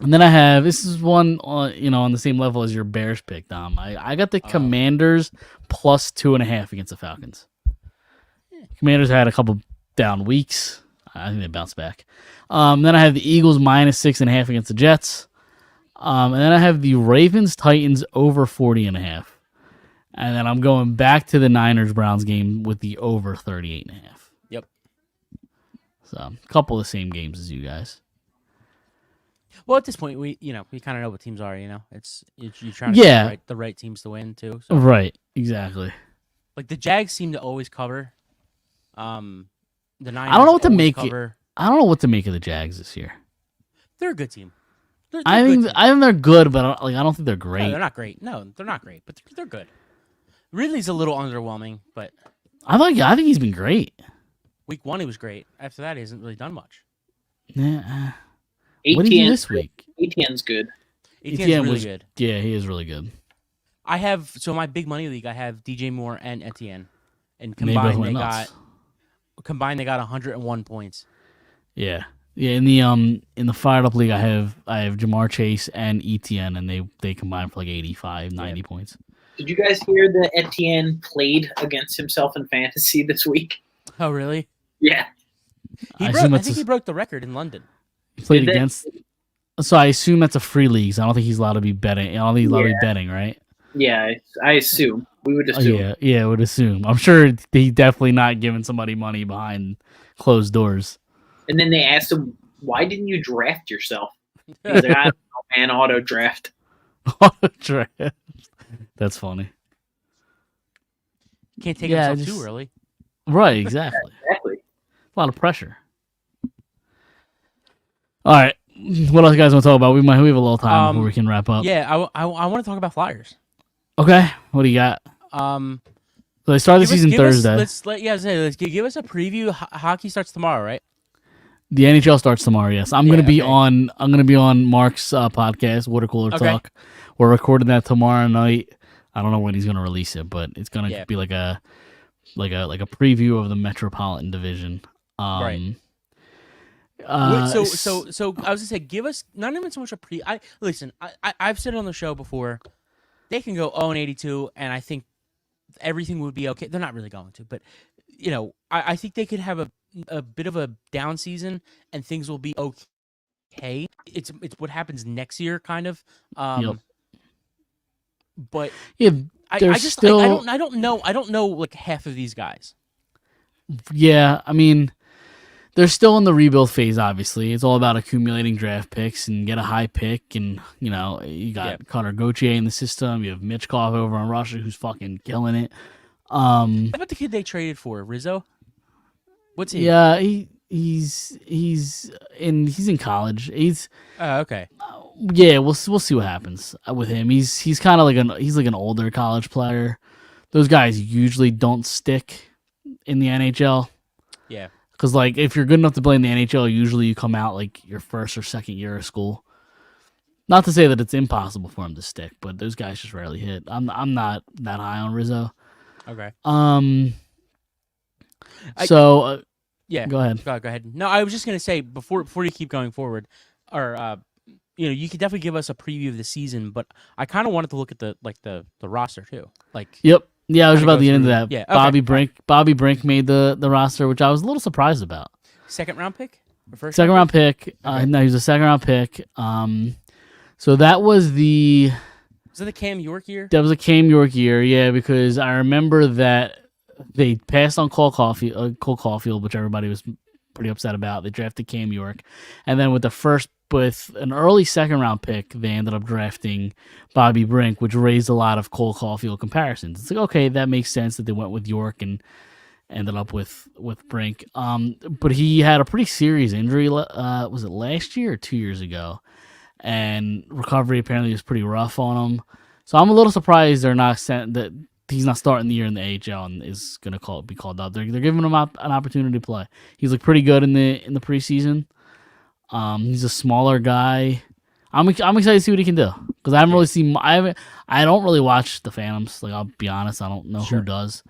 Speaker 2: then I have, this is one on the same level as your Bears pick, Dom. I got the Commanders plus 2.5 against the Falcons. Commanders had a couple down weeks. I think they bounced back. Then I have the Eagles minus 6.5 against the Jets. And then I have the Ravens Titans over 40.5. And then I'm going back to the Niners Browns game with the over 38.5.
Speaker 3: Yep.
Speaker 2: So a couple of the same games as you guys.
Speaker 3: Well, at this point, we kind of know what teams are. It's you're trying to pick the right teams to win too. So.
Speaker 2: Right. Exactly.
Speaker 3: Like the Jags seem to always cover. The Niners.
Speaker 2: I don't know what to make.
Speaker 3: Cover.
Speaker 2: I don't know what to make of the Jags this year.
Speaker 3: They're a good team.
Speaker 2: I think they're good, but I don't think they're great.
Speaker 3: No, they're not great. No, they're not great, but they're good. Ridley's a little underwhelming, but
Speaker 2: I think he's been great.
Speaker 3: Week 1 he was great. After that, he hasn't really done much.
Speaker 2: Yeah. What did he do this week?
Speaker 4: ATN's good.
Speaker 3: Etienne's really good.
Speaker 2: Yeah, he is really good.
Speaker 3: I have my big money league. I have DJ Moore and Etienne, and
Speaker 2: They both
Speaker 3: combined
Speaker 2: went
Speaker 3: they got 101 points.
Speaker 2: Yeah. Yeah, in the Phired Up league, I have Jamar Chase and Etienne, and they combined for like 85, 90 points.
Speaker 4: Did you guys hear that Etienne played against himself in fantasy this week?
Speaker 3: Oh, really?
Speaker 4: Yeah.
Speaker 3: I think he broke the record in London.
Speaker 2: He played against. So I assume that's a free league. So I don't think he's allowed to be betting. I don't think he's allowed to be betting, right?
Speaker 4: Yeah, I assume. We would assume.
Speaker 2: Yeah, I would assume. I'm sure he definitely not giving somebody money behind closed doors.
Speaker 4: And then they asked him, "Why didn't you draft yourself?" He's like, "I don't know, man, auto draft."
Speaker 2: Auto draft. That's funny.
Speaker 3: Can't take himself too early.
Speaker 2: Right, exactly.
Speaker 4: Exactly.
Speaker 2: A lot of pressure. All right. What else you guys want to talk about? We have a little time before we can wrap up.
Speaker 3: Yeah, I want to talk about Flyers.
Speaker 2: Okay. What do you got? So they start the season Thursday.
Speaker 3: Let's give us a preview. Hockey starts tomorrow, right?
Speaker 2: The NHL starts tomorrow. Yes, I'm gonna be on Mark's podcast, Water Cooler Talk. We're recording that tomorrow night. I don't know when he's gonna release it, but it's gonna be like a preview of the Metropolitan Division.
Speaker 3: Right. So I was gonna say, give us not even so much a I've said it on the show before. They can go 0-82, and I think everything would be okay. They're not really going to, but I think they could have a bit of a down season, and things will be okay. It's what happens next year, kind of. But
Speaker 2: yeah,
Speaker 3: I don't know like half of these guys.
Speaker 2: Yeah, I mean, they're still in the rebuild phase. Obviously, it's all about accumulating draft picks and get a high pick. And you got Connor Gauthier in the system. You have Mitchkov over on Russia, who's fucking killing it.
Speaker 3: How about the kid they traded for, Rizzo? What's he?
Speaker 2: Yeah, he's in college. He's
Speaker 3: okay.
Speaker 2: Yeah, we'll see what happens with him. He's kind of like an older college player. Those guys usually don't stick in the NHL.
Speaker 3: Yeah.
Speaker 2: Because if you're good enough to play in the NHL, usually you come out like your first or second year of school. Not to say that it's impossible for him to stick, but those guys just rarely hit. I'm not that high on Rizzo.
Speaker 3: Okay.
Speaker 2: Yeah. Go ahead.
Speaker 3: Go ahead. No, I was just gonna say before you keep going forward, or you could definitely give us a preview of the season, but I kind of wanted to look at the roster too.
Speaker 2: Yep. Yeah, I was about to get into that.
Speaker 3: Yeah. Okay.
Speaker 2: Bobby Brink made the roster, which I was a little surprised about.
Speaker 3: Second round pick? First
Speaker 2: second round pick.
Speaker 3: Okay.
Speaker 2: No, he was a second round pick. So that was the
Speaker 3: Was it the Cam York year?
Speaker 2: that was a Cam York year, yeah, because I remember that they passed on Cole Caulfield, which everybody was pretty upset about. They drafted Cam York, and then with an early second round pick, they ended up drafting Bobby Brink, which raised a lot of Cole Caulfield comparisons. It's like, okay, that makes sense that they went with York and ended up with Brink. But he had a pretty serious injury. Was it last year or 2 years ago? And recovery apparently was pretty rough on him. So I'm a little surprised they're not sent that he's not starting the year in the AHL and is going to be called up. They're giving him an opportunity to play. He's looked pretty good in the preseason. He's a smaller guy. I'm excited to see what he can do because I haven't really seen. I don't really watch the Phantoms. Like, I'll be honest, I don't know who does.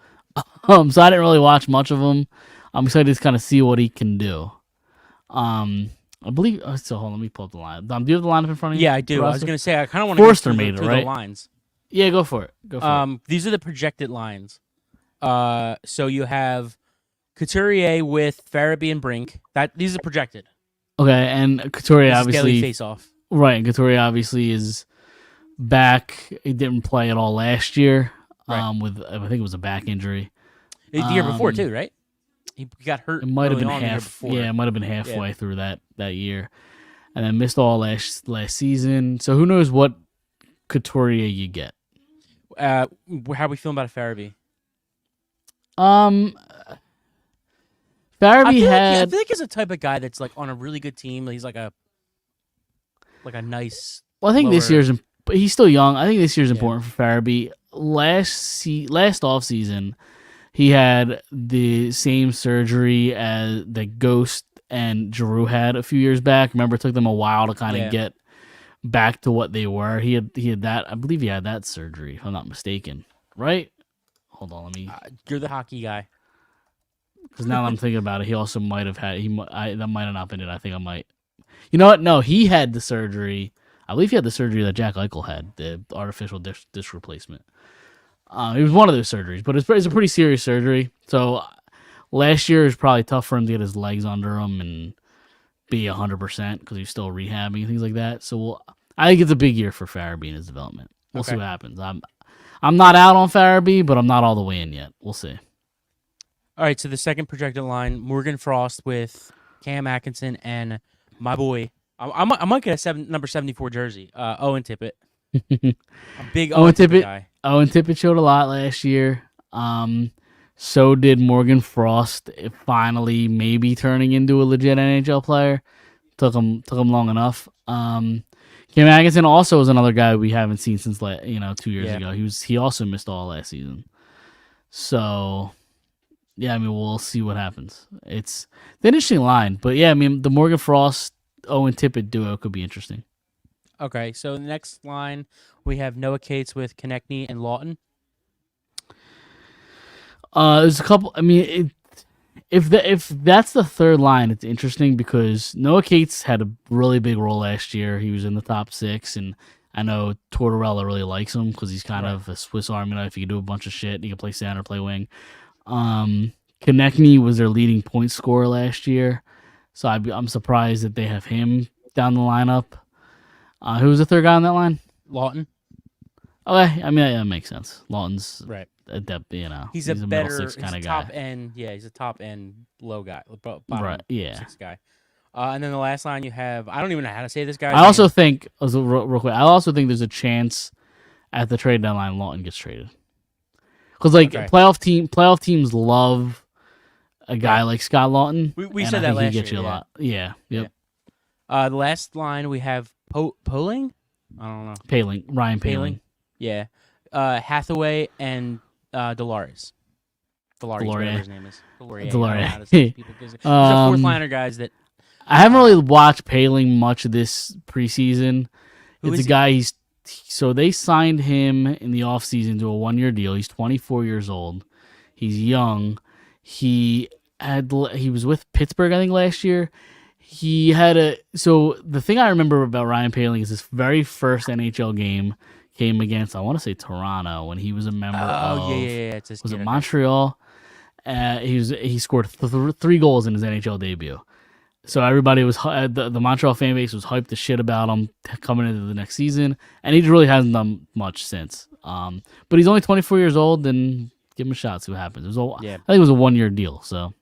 Speaker 2: So I didn't really watch much of him. I'm excited to kind of see what he can do. I believe. So hold on, let me pull up the line. Do you have the lineup in front of you?
Speaker 3: Yeah, I do. I was gonna say I kind of want
Speaker 2: Forster
Speaker 3: to go
Speaker 2: made it,
Speaker 3: through
Speaker 2: right?
Speaker 3: the lines.
Speaker 2: Yeah, go for it.
Speaker 3: These are the projected lines. So you have Couturier with Farabee and Brink. These are projected.
Speaker 2: Okay, and Couturier
Speaker 3: This is
Speaker 2: obviously
Speaker 3: daily face-off.
Speaker 2: right. And Couturier obviously is back. He didn't play at all last year.
Speaker 3: Right.
Speaker 2: With I think it was a back injury.
Speaker 3: The year before too, right? He got hurt.
Speaker 2: It might have
Speaker 3: early
Speaker 2: been
Speaker 3: on the year
Speaker 2: half.
Speaker 3: before.
Speaker 2: Yeah, it might have been halfway through that year, and then missed all last season. So who knows what Couturier you get?
Speaker 3: How are we feeling about Farabee?
Speaker 2: Farabee
Speaker 3: I feel
Speaker 2: had.
Speaker 3: like he's a type of guy that's like on a really good team. He's like a nice.
Speaker 2: Well, I think this
Speaker 3: lower-
Speaker 2: year's. But he's still young. I think this year's important for Farabee. Last off season, he had the same surgery as the Ghost and Giroux had a few years back. Remember, it took them a while to kind of get back to what they were. He had that. I believe he had that surgery, if I'm not mistaken. Right? Hold on, let me.
Speaker 3: You're the hockey guy.
Speaker 2: Because now that I'm thinking about it, he also might have had. That might have not been it. I think I might. You know what? No, he had the surgery. I believe he had the surgery that Jack Eichel had, the artificial disc replacement. It was one of those surgeries, but it's a pretty serious surgery. So last year is probably tough for him to get his legs under him and be 100% because he's still rehabbing and things like that. So I think it's a big year for Farabee in his development. We'll see what happens. I'm not out on Farabee, but I'm not all the way in yet. We'll see.
Speaker 3: All right, so the second projected line: Morgan Frost with Cam Atkinson and my boy. I might get a number 74 jersey. Owen Tippett. A big Owen Tippett guy.
Speaker 2: Owen Tippett showed a lot last year. So did Morgan Frost. Finally, maybe turning into a legit NHL player. Took him long enough. Cam Atkinson also is another guy we haven't seen since 2 years ago. He also missed all last season. So yeah, I mean, we'll see what happens. It's an interesting line, but yeah, I mean, the Morgan Frost Owen Tippett duo could be interesting.
Speaker 3: Okay, so the next line we have Noah Cates with Konechny and Lawton.
Speaker 2: There's a couple. I mean, if that's the third line, it's interesting because Noah Cates had a really big role last year. He was in the top 6, and I know Tortorella really likes him because he's kind of a Swiss Army knife. He can do a bunch of shit. He can play center, play wing. Konechny was their leading point scorer last year, so I'm surprised that they have him down the lineup. Who was the third guy on that line?
Speaker 3: Lawton.
Speaker 2: Okay, I mean that makes sense. Lawton's
Speaker 3: Right.
Speaker 2: a depth,
Speaker 3: He's a
Speaker 2: middle
Speaker 3: better
Speaker 2: 6 kind of
Speaker 3: top
Speaker 2: guy.
Speaker 3: end. Yeah, he's a top end low guy. Bottom
Speaker 2: Right, yeah.
Speaker 3: 6 guy. And then the last line you have, I don't even know how to say this guy.
Speaker 2: I also think, real quick, I also think there's a chance at the trade deadline Lawton gets traded. Because playoff teams love a guy like Scott Lawton.
Speaker 3: We
Speaker 2: and
Speaker 3: said
Speaker 2: I
Speaker 3: that
Speaker 2: think he
Speaker 3: last
Speaker 2: gets
Speaker 3: year.
Speaker 2: you a lot. Yeah. Yep.
Speaker 3: The last line we have Poling. I don't know.
Speaker 2: Ryan Poehling.
Speaker 3: Yeah. Hathaway and Dolores.
Speaker 2: Delorier.
Speaker 3: Whatever his name is. Delorier.
Speaker 2: Delorier.
Speaker 3: I don't know how to say people, 'cause these are fourth liner guys that.
Speaker 2: I haven't really watched Poehling much of this preseason.
Speaker 3: Who
Speaker 2: It's
Speaker 3: is
Speaker 2: a guy. So they signed him in the offseason to a 1-year deal. He's 24 years old. He's young. He was with Pittsburgh, I think, last year. So the thing I remember about Ryan Poehling is his very first NHL game came against, I want to say, Toronto, when he was a member of.
Speaker 3: Yeah.
Speaker 2: Was it Montreal? He scored 3 goals in his NHL debut. So everybody was the Montreal fan base was hyped the shit about him coming into the next season, and he really hasn't done much since. But he's only 24 years old, and give him a shot, see what happens. I think it was a 1-year deal, so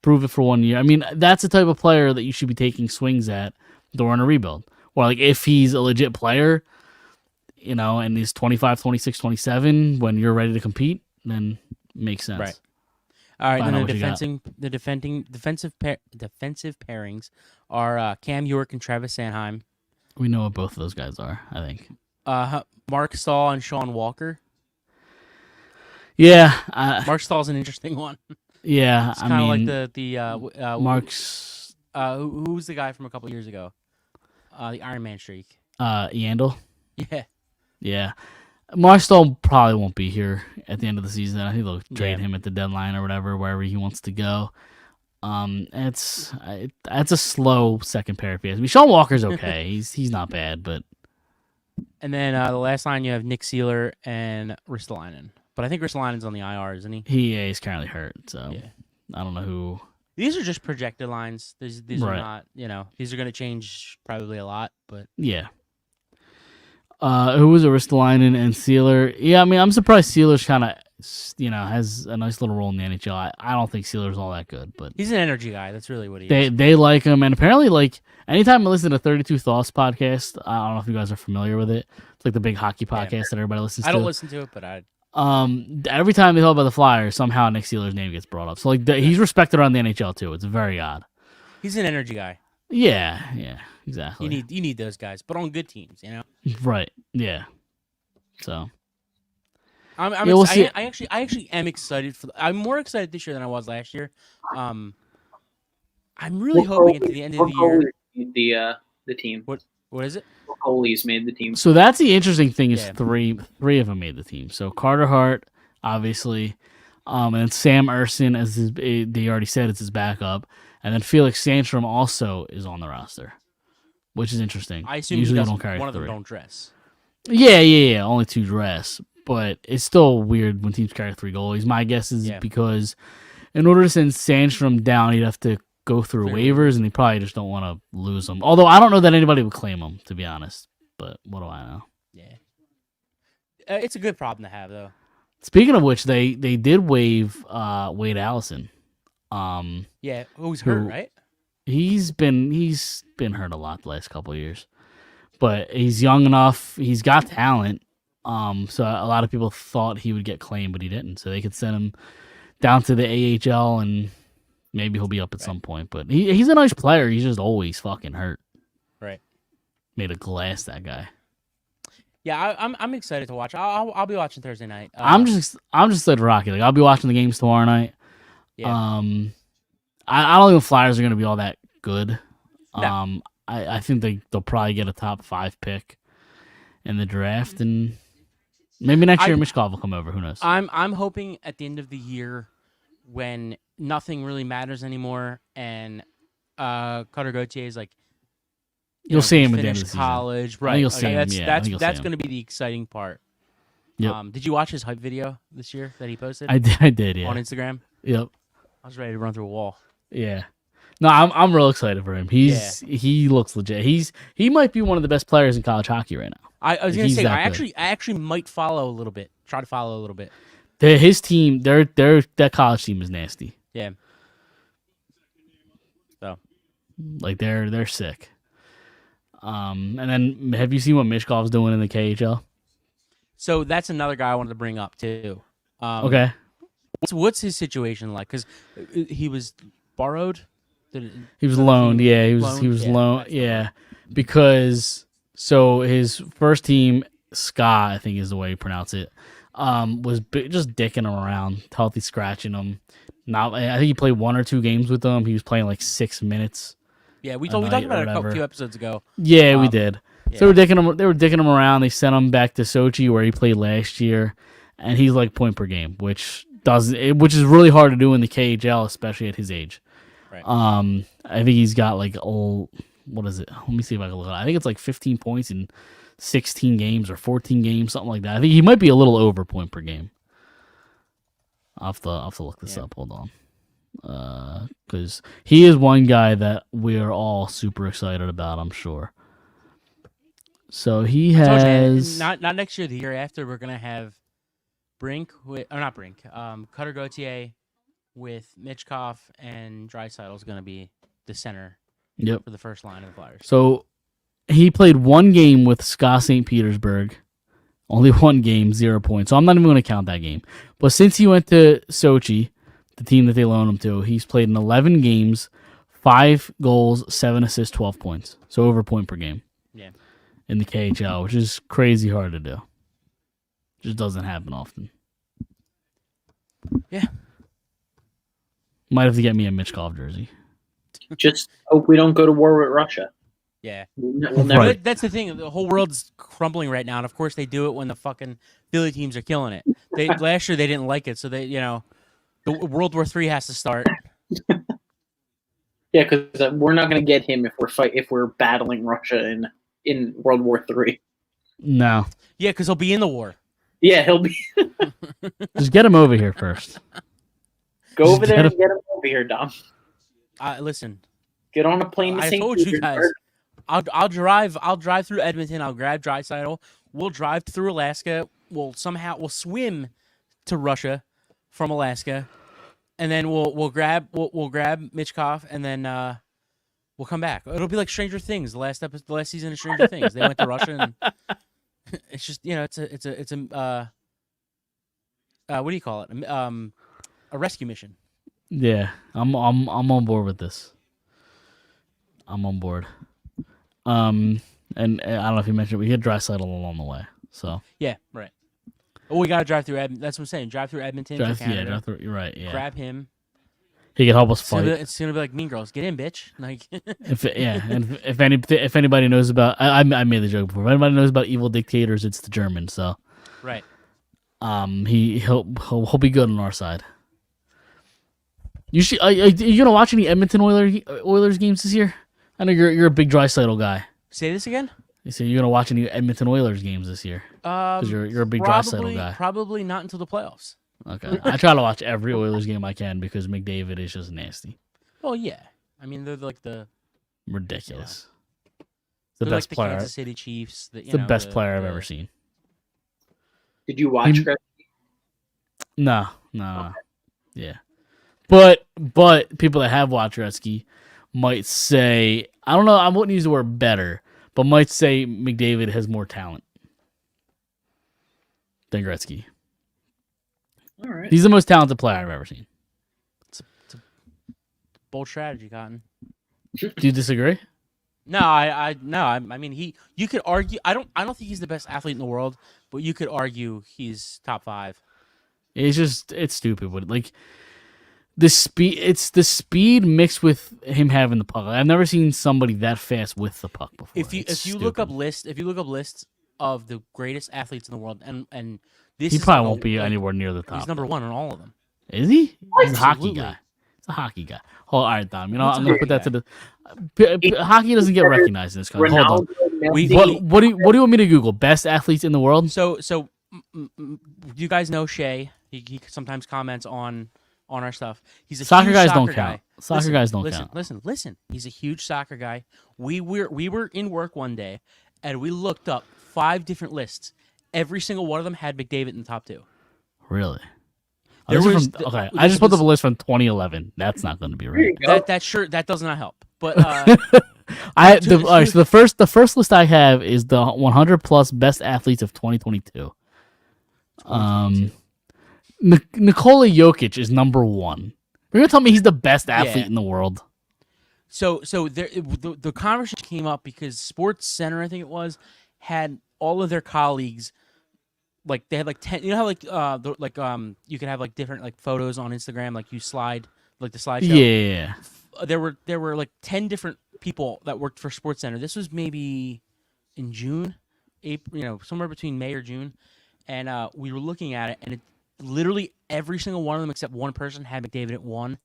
Speaker 2: prove it for 1 year. I mean, that's the type of player that you should be taking swings at during a rebuild. Or like if he's a legit player, and he's 25, 26, 27, when you're ready to compete, then it makes sense.
Speaker 3: Right. All right,
Speaker 2: Find out
Speaker 3: then
Speaker 2: what
Speaker 3: the defensive pairings are Cam York and Travis Sanheim.
Speaker 2: We know what both of those guys are, I think.
Speaker 3: Mark Stahl and Sean Walker.
Speaker 2: Yeah.
Speaker 3: Mark Stahl's an interesting one.
Speaker 2: Yeah,
Speaker 3: It's kind of like the
Speaker 2: Mark's
Speaker 3: who's the guy from a couple years ago? The Iron Man streak.
Speaker 2: Yandel.
Speaker 3: Yeah.
Speaker 2: Yeah. Marstall probably won't be here at the end of the season. I think they'll trade him at the deadline or whatever, wherever he wants to go. It's a slow second pair of PS. I mean, Sean Walker's okay. he's not bad, but.
Speaker 3: And then the last line you have Nick Sealer and Ristolainen. But I think Ristolainen's on the IR, isn't he?
Speaker 2: He's currently hurt, so I don't know who.
Speaker 3: These are just projected lines. These
Speaker 2: Right.
Speaker 3: are not, these are going to change probably a lot, but
Speaker 2: Yeah. Who was Ristolainen and Sealer? Yeah, I mean, I'm surprised Sealer's kind of, has a nice little role in the NHL. I don't think Sealer's all that good, but
Speaker 3: he's an energy guy. That's really what he is.
Speaker 2: they like him, and apparently, like, anytime I listen to 32 Thoughts podcast, I don't know if you guys are familiar with it. It's like the big hockey podcast that everybody listens to.
Speaker 3: I don't listen to it, but I.
Speaker 2: Every time they talk about the Flyers, somehow Nick Sealer's name gets brought up. So like he's respected around the NHL too. It's very odd.
Speaker 3: He's an energy guy.
Speaker 2: Yeah, exactly.
Speaker 3: You need those guys, but on good teams,
Speaker 2: Right. Yeah. So.
Speaker 3: We'll see. I actually am excited I'm more excited this year than I was last year. I'm really hoping at the end of the
Speaker 4: year the team.
Speaker 3: What is it?
Speaker 4: Goalies made the team.
Speaker 2: So that's the interesting thing is three of them made the team. So Carter Hart, obviously, and then Sam Erson, as they already said, it's his backup, and then Felix Sandstrom also is on the roster, which is interesting.
Speaker 3: I assume
Speaker 2: usually
Speaker 3: one
Speaker 2: don't carry
Speaker 3: of them
Speaker 2: three.
Speaker 3: don't dress.
Speaker 2: Yeah. Only 2 dress, but it's still weird when teams carry 3 goalies. My guess is because in order to send Sandstrom down, you'd have to go through waivers, and they probably just don't want to lose them. Although I don't know that anybody would claim them, to be honest. But what do I know?
Speaker 3: Yeah, it's a good problem to have, though.
Speaker 2: Speaking of which, they did waive Wade Allison.
Speaker 3: Who's hurt, right?
Speaker 2: He's been hurt a lot the last couple of years, but he's young enough. He's got talent. So a lot of people thought he would get claimed, but he didn't. So they could send him down to the AHL and. Maybe he'll be up at some point, but he's a nice player. He's just always fucking hurt.
Speaker 3: Right.
Speaker 2: Made of glass, that guy.
Speaker 3: Yeah, I'm excited to watch. I'll be watching Thursday night.
Speaker 2: I'm just excited for hockey. Like I'll be watching the games tomorrow night.
Speaker 3: Yeah.
Speaker 2: I don't think the Flyers are going to be all that good.
Speaker 3: No.
Speaker 2: I think they'll probably get a top 5 pick in the draft, and maybe next year Mishkov will come over. Who knows?
Speaker 3: I'm hoping at the end of the year when nothing really matters anymore, and Cutter Gauthier is like
Speaker 2: you'll see him at the end of the
Speaker 3: college,
Speaker 2: season.
Speaker 3: right?
Speaker 2: You'll see him.
Speaker 3: That's going to be the exciting part.
Speaker 2: Yep.
Speaker 3: Did you watch his hype video this year that he posted?
Speaker 2: I did. Yeah.
Speaker 3: On Instagram.
Speaker 2: Yep.
Speaker 3: I was ready to run through a wall.
Speaker 2: Yeah. No, I'm real excited for him. He looks legit. He might be one of the best players in college hockey right now.
Speaker 3: I was going to say I actually might follow a little bit. Try to follow a little bit.
Speaker 2: His team, that college team is nasty.
Speaker 3: Yeah. So,
Speaker 2: like they're sick. And then have you seen what Mishkov's doing in the KHL?
Speaker 3: So that's another guy I wanted to bring up too.
Speaker 2: Okay.
Speaker 3: What's his situation like? Because he was borrowed.
Speaker 2: He was loaned. Yeah, he was loaned. Yeah, because so his first team, Ska, I think is the way you pronounce it. Was just dicking him around, healthy scratching him. I think he played 1 or 2 games with them. He was playing like 6 minutes.
Speaker 3: Yeah, we talked about it a few episodes ago.
Speaker 2: Yeah, we did.
Speaker 3: Yeah.
Speaker 2: So they were dicking him around. They sent him back to Sochi where he played last year, and he's like point per game, which is really hard to do in the KHL, especially at his age.
Speaker 3: Right.
Speaker 2: I think he's got like what is it? Let me see if I can look it up. I think it's like 15 points in 16 games or 14 games, something like that. I think he might be a little over point per game. I'll have to look this up. Hold because he is one guy that we are all super excited about, I'm sure. So he
Speaker 3: I told you, man,
Speaker 2: has
Speaker 3: not next year. The year after, we're gonna have Brink with, or not Brink, Cutter Gauthier with Mitchkoff and Draisaitl is gonna be the center
Speaker 2: yep.
Speaker 3: for the first line of the Flyers.
Speaker 2: So he played one game with Ska St. Petersburg. Only one game, 0 points. So I'm not even going to count that game. But since he went to Sochi, the team that they loaned him to, he's played in 11 games, 5 goals, 7 assists, 12 points. So over a point per game.
Speaker 3: Yeah.
Speaker 2: In the KHL, which is crazy hard to do. Just doesn't happen often.
Speaker 3: Yeah.
Speaker 2: Might have to get me a Mitchkov jersey.
Speaker 4: Just hope we don't go to war with Russia.
Speaker 3: Yeah.
Speaker 4: We'll never.
Speaker 2: Right.
Speaker 3: That's the thing. The whole world's crumbling right now, and of course they do it when the fucking Philly teams are killing it. Last year they didn't like it, so they, the World War III has to start.
Speaker 4: Yeah, because we're not going to get him if we're battling Russia in World War III.
Speaker 2: No.
Speaker 3: Yeah, because he'll be in the war.
Speaker 4: Yeah, he'll be.
Speaker 2: Just get him over here first.
Speaker 4: Go over there and get him over here, Dom.
Speaker 3: Listen,
Speaker 4: Get on a plane to
Speaker 3: I
Speaker 4: St.
Speaker 3: told you
Speaker 4: Petersburg.
Speaker 3: guys. I'll drive through Edmonton. I'll grab Draisaitl. We'll drive through Alaska. We'll swim to Russia from Alaska, and then we'll grab Mitchkov, and then we'll come back. It'll be like Stranger Things. The last season of Stranger Things. They went to Russia, and it's just it's a what do you call it? A rescue mission.
Speaker 2: Yeah, I'm on board with this. I'm on board. And I don't know if you mentioned, we hit Draisaitl along the way. So
Speaker 3: Yeah, right. Oh, we gotta drive through Edmonton. That's what I'm saying. Drive through Edmonton for Canada.
Speaker 2: you're right. Yeah,
Speaker 3: Grab him.
Speaker 2: he can help us fight.
Speaker 3: It's gonna be like Mean Girls. Get in, bitch. Like,
Speaker 2: And if anybody knows about, I made the joke before. If anybody knows about evil dictators, it's the Germans. So
Speaker 3: right.
Speaker 2: He'll be good on our side. You should. Are you gonna watch any Edmonton Oilers games this year? I know you're a big Draisaitl guy.
Speaker 3: Say this again.
Speaker 2: You say you're gonna watch any Edmonton Oilers games this year because you're a big Draisaitl guy.
Speaker 3: Probably not until the playoffs.
Speaker 2: Okay, I try to watch every Oilers game I can because McDavid is just nasty,
Speaker 3: Well, yeah. I mean, they're like the
Speaker 2: ridiculous.
Speaker 3: they're
Speaker 2: The best
Speaker 3: like the
Speaker 2: player.
Speaker 3: Kansas City Chiefs.
Speaker 2: The best player I've ever seen.
Speaker 4: Did you watch Gretzky?
Speaker 2: No. Yeah, but people that have watched Gretzky might say, I don't know, I wouldn't use the word better, but might say McDavid has more talent than Gretzky.
Speaker 4: All right.
Speaker 2: He's the most talented player I've ever seen.
Speaker 3: It's a bold strategy, Cotton.
Speaker 2: Do you disagree?
Speaker 3: No, I mean you could argue. I don't think he's the best athlete in the world, but you could argue he's top 5.
Speaker 2: It's stupid. But like it's the speed mixed with him having the puck. I've never seen somebody that fast with the puck before.
Speaker 3: If you look up lists of the greatest athletes in the world, and this
Speaker 2: he
Speaker 3: is
Speaker 2: probably won't be anywhere near the top.
Speaker 3: He's number 1 on all of them.
Speaker 2: Is he? He's a hockey
Speaker 3: Absolutely.
Speaker 2: guy. He's a hockey guy. All right, Dom. You know, I'm gonna put that to the. Hockey doesn't get recognized in this country. Hold on. What do you want me to Google? Best athletes in the world?
Speaker 3: So you guys know Shay? He sometimes comments on our stuff. He's a
Speaker 2: Soccer
Speaker 3: huge
Speaker 2: guys
Speaker 3: soccer
Speaker 2: don't
Speaker 3: guy.
Speaker 2: count. Soccer guys don't count.
Speaker 3: Listen. He's a huge soccer guy. We were in work one day, and we looked up 5 different lists. Every single one of them had McDavid in the top 2.
Speaker 2: Really?
Speaker 3: There
Speaker 2: Oh,
Speaker 3: was
Speaker 2: okay. I just put up a list from 2011. That's not going to be right.
Speaker 3: That does not help. But
Speaker 2: So the first list I have is the 100 plus best athletes of 2022. Nikola Jokic is number 1. You're gonna tell me he's the best athlete in the world?
Speaker 3: So the conversation came up because Sports Center, I think it was, had all of their colleagues, like they had like 10. You know how you can have like different like photos on Instagram, like you slide like the slideshow.
Speaker 2: Yeah.
Speaker 3: There were like 10 different people that worked for Sports Center. This was maybe in June, April, somewhere between May or June, and we were looking at it, and it literally every single one of them except one person had McDavid at 1,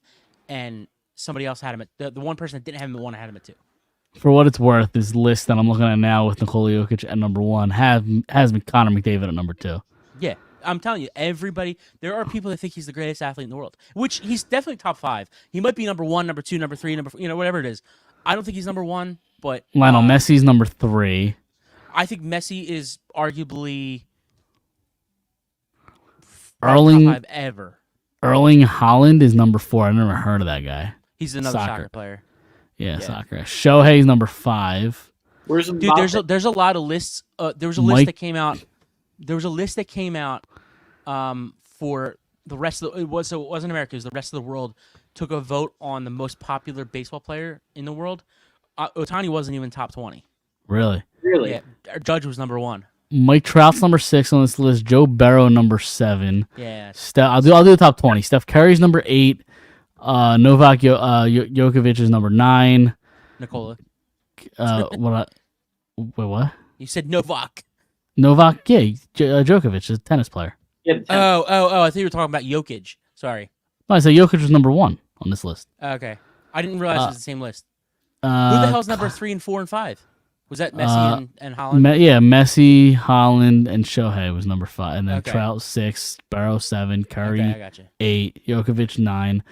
Speaker 3: and somebody else had him at the one person that didn't have him at 1 had him at 2.
Speaker 2: For what it's worth, this list that I'm looking at now with Nikola Jokic at number 1 has Connor McDavid at number 2.
Speaker 3: Yeah, I'm telling you, everybody. There are people that think he's the greatest athlete in the world, which he's definitely top 5. He might be number 1, number 2, number 3, number 4, whatever it is. I don't think he's number 1, but
Speaker 2: Lionel Messi's number 3.
Speaker 3: I think Messi is arguably
Speaker 2: Erling
Speaker 3: top 5 ever.
Speaker 2: Erling Haaland is number 4. I never heard of that guy.
Speaker 3: He's another soccer player.
Speaker 2: Yeah, soccer. Shohei's number 5.
Speaker 4: Where's
Speaker 3: Dude, there's a lot of lists. There was a list that came out. There was a list that came out for the rest of the. It wasn't America. It was the rest of the world took a vote on the most popular baseball player in the world. Ohtani wasn't even top 20.
Speaker 2: Really?
Speaker 3: Yeah, Judge was number 1.
Speaker 2: Mike Trout's number 6 on this list. Joe Burrow number 7.
Speaker 3: Yeah.
Speaker 2: I'll do the top 20. Steph Curry's number 8. Novak Djokovic is number 9.
Speaker 3: Nikola.
Speaker 2: What?
Speaker 3: You said Novak.
Speaker 2: Novak, yeah, Djokovic is a tennis player.
Speaker 4: Yeah,
Speaker 3: Oh! I think you were talking about Jokic. Sorry.
Speaker 2: No, I said Jokic was number 1 on this list.
Speaker 3: Okay, I didn't realize it was the same list. Who the hell's number 3 and 4 and 5? Was that Messi and Holland?
Speaker 2: Messi, Holland, and Shohei was number 5, and then
Speaker 3: Okay.
Speaker 2: Trout 6, Burrow 7, Curry
Speaker 3: Okay, I got you.
Speaker 2: 8, Djokovic 9,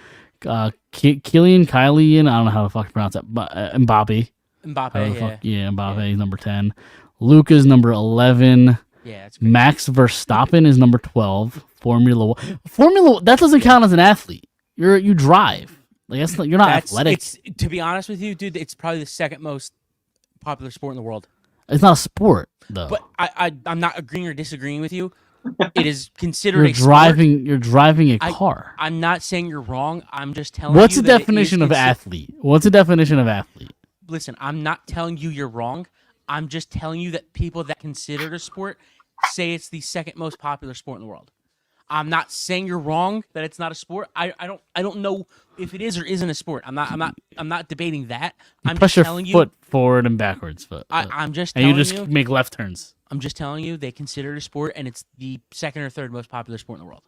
Speaker 2: Kylian, I don't know how to fucking pronounce that, but
Speaker 3: Mbappe,
Speaker 2: Mbappe is number 10, Luka's number 11,
Speaker 3: yeah, that's great.
Speaker 2: Max Verstappen is number 12, Formula 1, that doesn't count as an athlete. You drive. Like you're not athletic.
Speaker 3: To be honest with you, dude, it's probably the second most popular sport in the world.
Speaker 2: It's not a sport though.
Speaker 3: But I'm not agreeing or disagreeing with you. It is considered
Speaker 2: you're
Speaker 3: a
Speaker 2: driving.
Speaker 3: sport.
Speaker 2: You're driving a car.
Speaker 3: I'm not saying you're wrong. I'm just telling
Speaker 2: What's
Speaker 3: you.
Speaker 2: the definition of athlete? What's the definition of athlete?
Speaker 3: Listen, I'm not telling you you're wrong. I'm just telling you that people that consider it a sport say it's the second most popular sport in the world. I'm not saying you're wrong that it's not a sport. I don't know if it is or isn't a sport. I'm not debating that. I'm
Speaker 2: Push
Speaker 3: just telling
Speaker 2: your foot
Speaker 3: you.
Speaker 2: forward and backwards, but
Speaker 3: I'm just
Speaker 2: and
Speaker 3: telling
Speaker 2: you just make left turns.
Speaker 3: I'm just telling you they consider it a sport, and it's the second or third most popular sport in the world.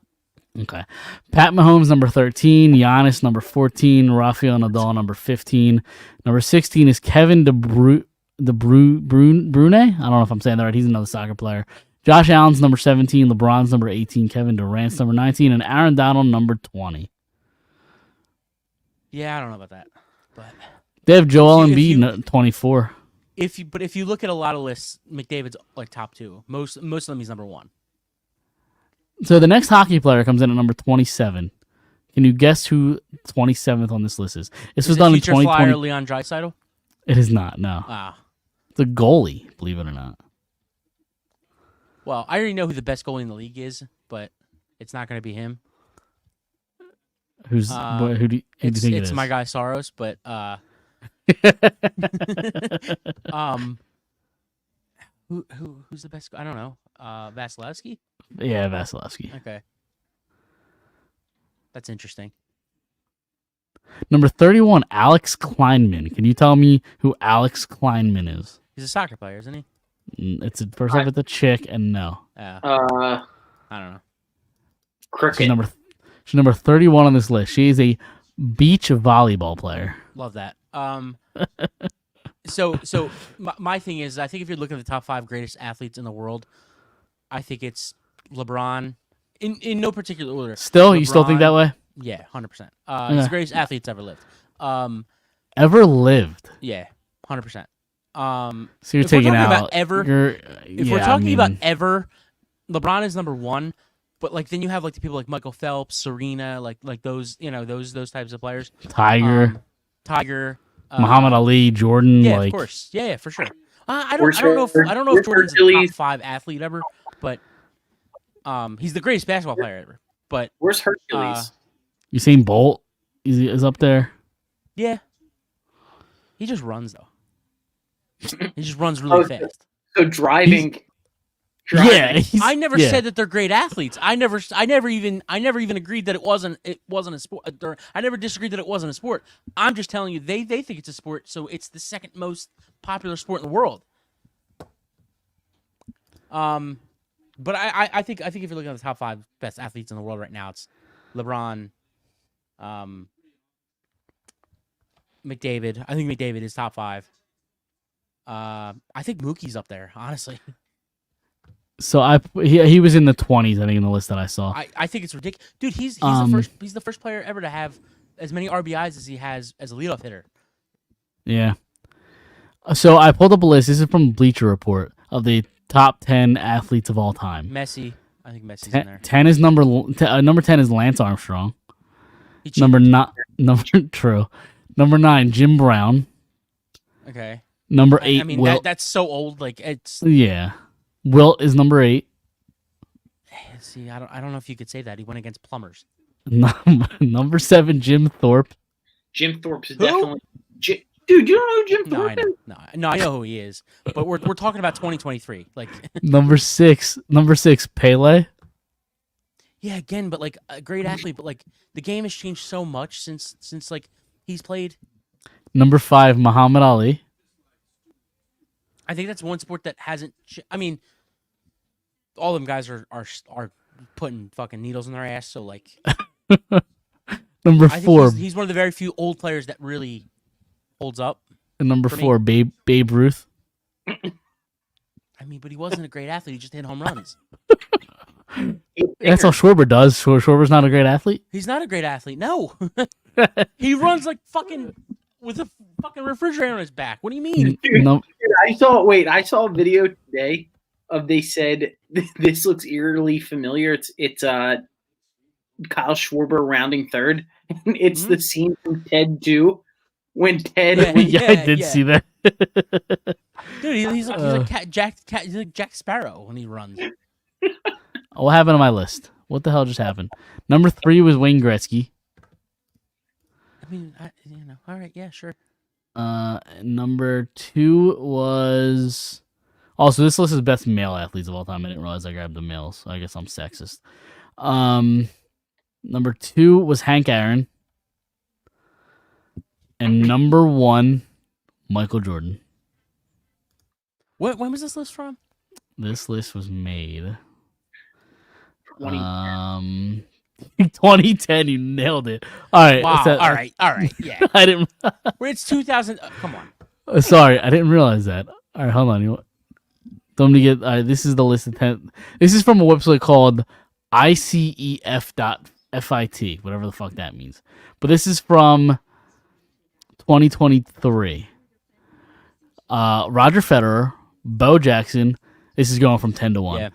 Speaker 2: Okay. Pat Mahomes number 13, Giannis number 14, Rafael Nadal number 15, number 16 is Kevin Brune. I don't know if I'm saying that right. He's another soccer player. Josh Allen's number 17, LeBron's number 18, Kevin Durant's number 19, and Aaron Donald number 20.
Speaker 3: Yeah, I don't know about that, but
Speaker 2: They have Joel Embiid 24.
Speaker 3: if you look at a lot of lists, McDavid's like top 2. Most of them he's number 1.
Speaker 2: So the next hockey player comes in at number 27. Can you guess who 27th on this list is? This was done in
Speaker 3: future
Speaker 2: 2020.
Speaker 3: flyer Leon Draisaitl?
Speaker 2: It is not. No,
Speaker 3: Ah,
Speaker 2: it's a goalie. Believe it or not.
Speaker 3: well, I already know who the best goalie in the league is, but it's not going to be him.
Speaker 2: Who do you think it
Speaker 3: It's
Speaker 2: is?
Speaker 3: my guy Soros, but who's the best? I don't know. Vasilevsky?
Speaker 2: Yeah, Vasilevsky.
Speaker 3: Okay, that's interesting.
Speaker 2: Number 31, Alex Kleinman. Can you tell me who Alex Kleinman is?
Speaker 3: He's a soccer player, isn't he?
Speaker 2: It's first off, it's a chick, and no.
Speaker 3: I don't know.
Speaker 4: cricket.
Speaker 2: She's number 31 on this list. She is a beach volleyball player.
Speaker 3: Love that. So my thing is, I think if you're looking at the top 5 greatest athletes in the world, I think it's LeBron in no particular order.
Speaker 2: Still, you still think that way?
Speaker 3: Yeah, 100%. He's the greatest athletes ever lived.
Speaker 2: Ever lived?
Speaker 3: Yeah, 100%.
Speaker 2: So you're
Speaker 3: If we're
Speaker 2: taking
Speaker 3: talking
Speaker 2: out
Speaker 3: about ever, if we're talking about ever, LeBron is number 1. But like then you have like the people like Michael Phelps, Serena, like those those types of players.
Speaker 2: Tiger,
Speaker 3: Muhammad
Speaker 2: Ali, Jordan.
Speaker 3: Yeah,
Speaker 2: like,
Speaker 3: of course. Yeah, for sure. I don't know if Jordan's a top 5 athlete ever, but he's the greatest basketball player ever. But
Speaker 4: Where's Hercules?
Speaker 2: Usain Bolt is up there.
Speaker 3: Yeah, he just runs though. He just runs really fast.
Speaker 4: So driving.
Speaker 2: Yeah,
Speaker 3: I never said that they're great athletes. I never even agreed that it wasn't a sport. I never disagreed that it wasn't a sport. I'm just telling you they think it's a sport, so it's the second most popular sport in the world. But I think if you're looking at the top 5 best athletes in the world right now, it's LeBron, McDavid. I think McDavid is top 5. I think Mookie's up there, honestly.
Speaker 2: So he was in the 20s, I think, in the list that I saw.
Speaker 3: I think it's ridiculous, dude. He's the first player ever to have as many RBIs as he has as a leadoff hitter.
Speaker 2: Yeah. So I pulled up a list. This is from Bleacher Report of the top 10 athletes of all time.
Speaker 3: Messi, I think Messi's in there.
Speaker 2: 10 is number 10 is Lance Armstrong.
Speaker 3: He cheated.
Speaker 2: Number 9, Jim Brown.
Speaker 3: Okay.
Speaker 2: Number 8,
Speaker 3: I mean,
Speaker 2: Wilt.
Speaker 3: that's so old. Like it's.
Speaker 2: Yeah. Wilt is number 8.
Speaker 3: See, I don't know if you could say that. He went against plumbers.
Speaker 2: Number 7, Jim Thorpe.
Speaker 4: Jim Thorpe's definitely. Dude, you don't know who Jim
Speaker 3: No,
Speaker 4: Thorpe
Speaker 3: I know.
Speaker 4: is?
Speaker 3: No, I know who he is. But we're talking about 2023. Like.
Speaker 2: Number 6, Pele.
Speaker 3: Yeah, again, but like a great athlete, but like the game has changed so much since like he's played.
Speaker 2: Number 5, Muhammad Ali.
Speaker 3: I think that's one sport that hasn't. I mean, all them guys are putting fucking needles in their ass. So like,
Speaker 2: Number
Speaker 3: I think
Speaker 2: 4,
Speaker 3: he's one of the very few old players that really holds up.
Speaker 2: number
Speaker 3: for me.
Speaker 2: 4, Babe Ruth.
Speaker 3: I mean, but he wasn't a great athlete. He just hit home runs.
Speaker 2: That's all Schwarber does. Schwarber's not a great athlete.
Speaker 3: He's not a great athlete. No, he runs like fucking with a fucking refrigerator on his back. What do you mean?
Speaker 4: Dude,
Speaker 2: No,
Speaker 4: I saw a video today of they said this looks eerily familiar. It's Kyle Schwarber rounding third. And it's the scene from Ted 2 when Ted
Speaker 2: yeah, I did see that.
Speaker 3: Dude, he's like Jack Sparrow when he runs.
Speaker 2: What happened on my list? What the hell just happened? Number 3 was Wayne Gretzky.
Speaker 3: I mean, all right, yeah, sure.
Speaker 2: Number 2 was also this list is best male athletes of all time. I didn't realize I grabbed the males, so I guess I'm sexist. Number 2 was Hank Aaron, and number 1, Michael Jordan.
Speaker 3: When was this list from?
Speaker 2: This list was made
Speaker 4: 20.
Speaker 2: 2010. You nailed it. All right.
Speaker 3: Wow.
Speaker 2: So-
Speaker 3: all right. Yeah.
Speaker 2: I didn't.
Speaker 3: It's 2000. Come on.
Speaker 2: Sorry, I didn't realize that. All right, hold on. Let me get. This is the list of 10. This is from a website called ICEF.FIT, whatever the fuck that means. But this is from 2023. Roger Federer, Bo Jackson. This is going from 10 to 1.
Speaker 3: Yeah.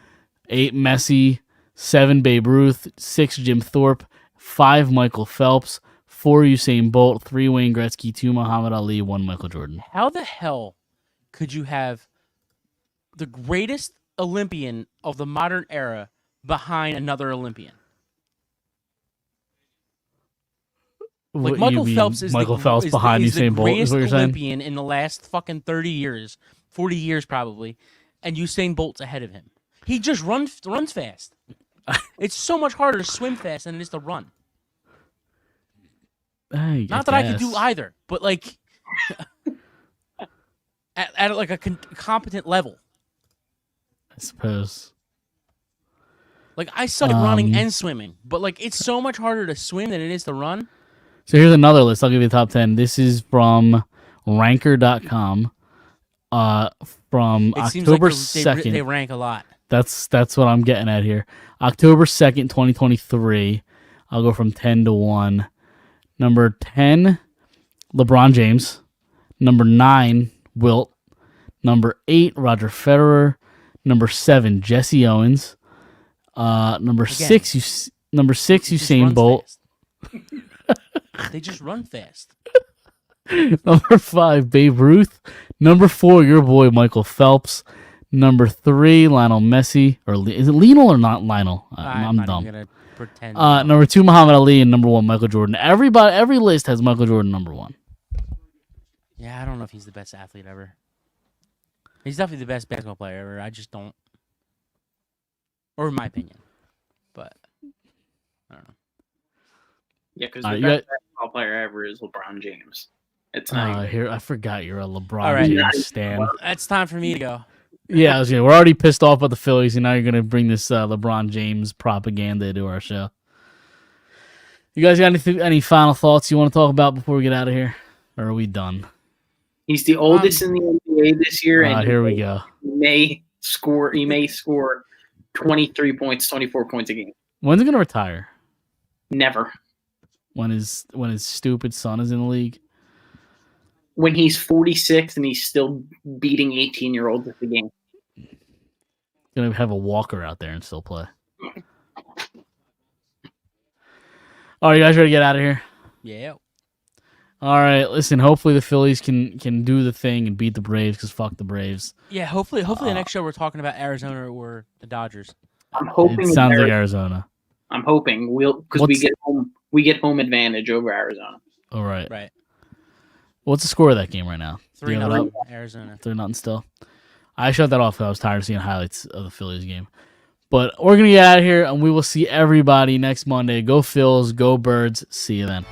Speaker 2: 8 Messi, 7 Babe Ruth, 6 Jim Thorpe, 5 Michael Phelps, 4 Usain Bolt, 3 Wayne Gretzky, 2 Muhammad Ali, 1 Michael Jordan.
Speaker 3: How the hell could you have the greatest Olympian of the modern era behind another Olympian? Like
Speaker 2: What,
Speaker 3: Michael
Speaker 2: you mean
Speaker 3: Phelps is
Speaker 2: Michael Phelps behind
Speaker 3: is the
Speaker 2: Usain Bolt is
Speaker 3: greatest
Speaker 2: what you're saying?
Speaker 3: Olympian in the last fucking 30 years, 40 years probably, and Usain Bolt's ahead of him. He just runs fast. It's so much harder to swim fast than it is to run. Not that I could do either, but like at like a competent level.
Speaker 2: I suppose.
Speaker 3: Like I suck at running and swimming, but like it's so much harder to swim than it is to run.
Speaker 2: So here's another list. I'll give you the top 10. This is from ranker.com from
Speaker 3: It seems
Speaker 2: October
Speaker 3: like
Speaker 2: 2nd.
Speaker 3: they rank a lot.
Speaker 2: That's what I'm getting at here. October 2nd, 2023. I'll go from 10 to 1. Number 10, LeBron James. Number 9, Wilt. Number 8, Roger Federer. Number 7, Jesse Owens. Number
Speaker 3: Again,
Speaker 2: 6, Usain Bolt.
Speaker 3: They just run fast.
Speaker 2: Number 5, Babe Ruth. Number 4, your boy Michael Phelps. Number 3, Lionel Messi. Or is it Lionel or not Lionel? I'm
Speaker 3: not
Speaker 2: dumb.
Speaker 3: even gonna pretend.
Speaker 2: Number 2, Muhammad Ali, and number 1, Michael Jordan. Every list has Michael Jordan number 1.
Speaker 3: Yeah, I don't know if he's the best athlete ever. He's definitely the best basketball player ever. I just don't, or in my opinion, but I don't know.
Speaker 4: Yeah, because the best basketball player ever is LeBron James. It's not.
Speaker 2: Here, I forgot you're a LeBron
Speaker 3: All right.
Speaker 2: James stan.
Speaker 3: It's time for me to go.
Speaker 2: Yeah, we're already pissed off about the Phillies, and now you're gonna bring this LeBron James propaganda to our show. You guys got any final thoughts you want to talk about before we get out of here, or are we done?
Speaker 4: He's the oldest in the NBA this year, and
Speaker 2: Here we go.
Speaker 4: He may score 23 points, 24 points a game.
Speaker 2: When's he gonna retire?
Speaker 4: Never.
Speaker 2: When his stupid son is in the league?
Speaker 4: When he's 46 and he's still beating 18-year-olds at the game.
Speaker 2: Gonna have a walker out there and still play. All right, you guys ready to get out of here?
Speaker 3: Yeah.
Speaker 2: All right, listen. Hopefully the Phillies can do the thing and beat the Braves because fuck the Braves.
Speaker 3: Yeah, hopefully the next show we're talking about Arizona or the Dodgers.
Speaker 4: I'm hoping
Speaker 2: It sounds like Arizona.
Speaker 4: I'm hoping because we get home advantage over Arizona.
Speaker 2: All right.
Speaker 3: Right.
Speaker 2: What's the score of that game right now?
Speaker 3: 3-0 Arizona.
Speaker 2: 3-0 still. I shut that off because I was tired of seeing highlights of the Phillies game. But we're gonna get out of here and we will see everybody next Monday. Go Phils, go Birds. See you then.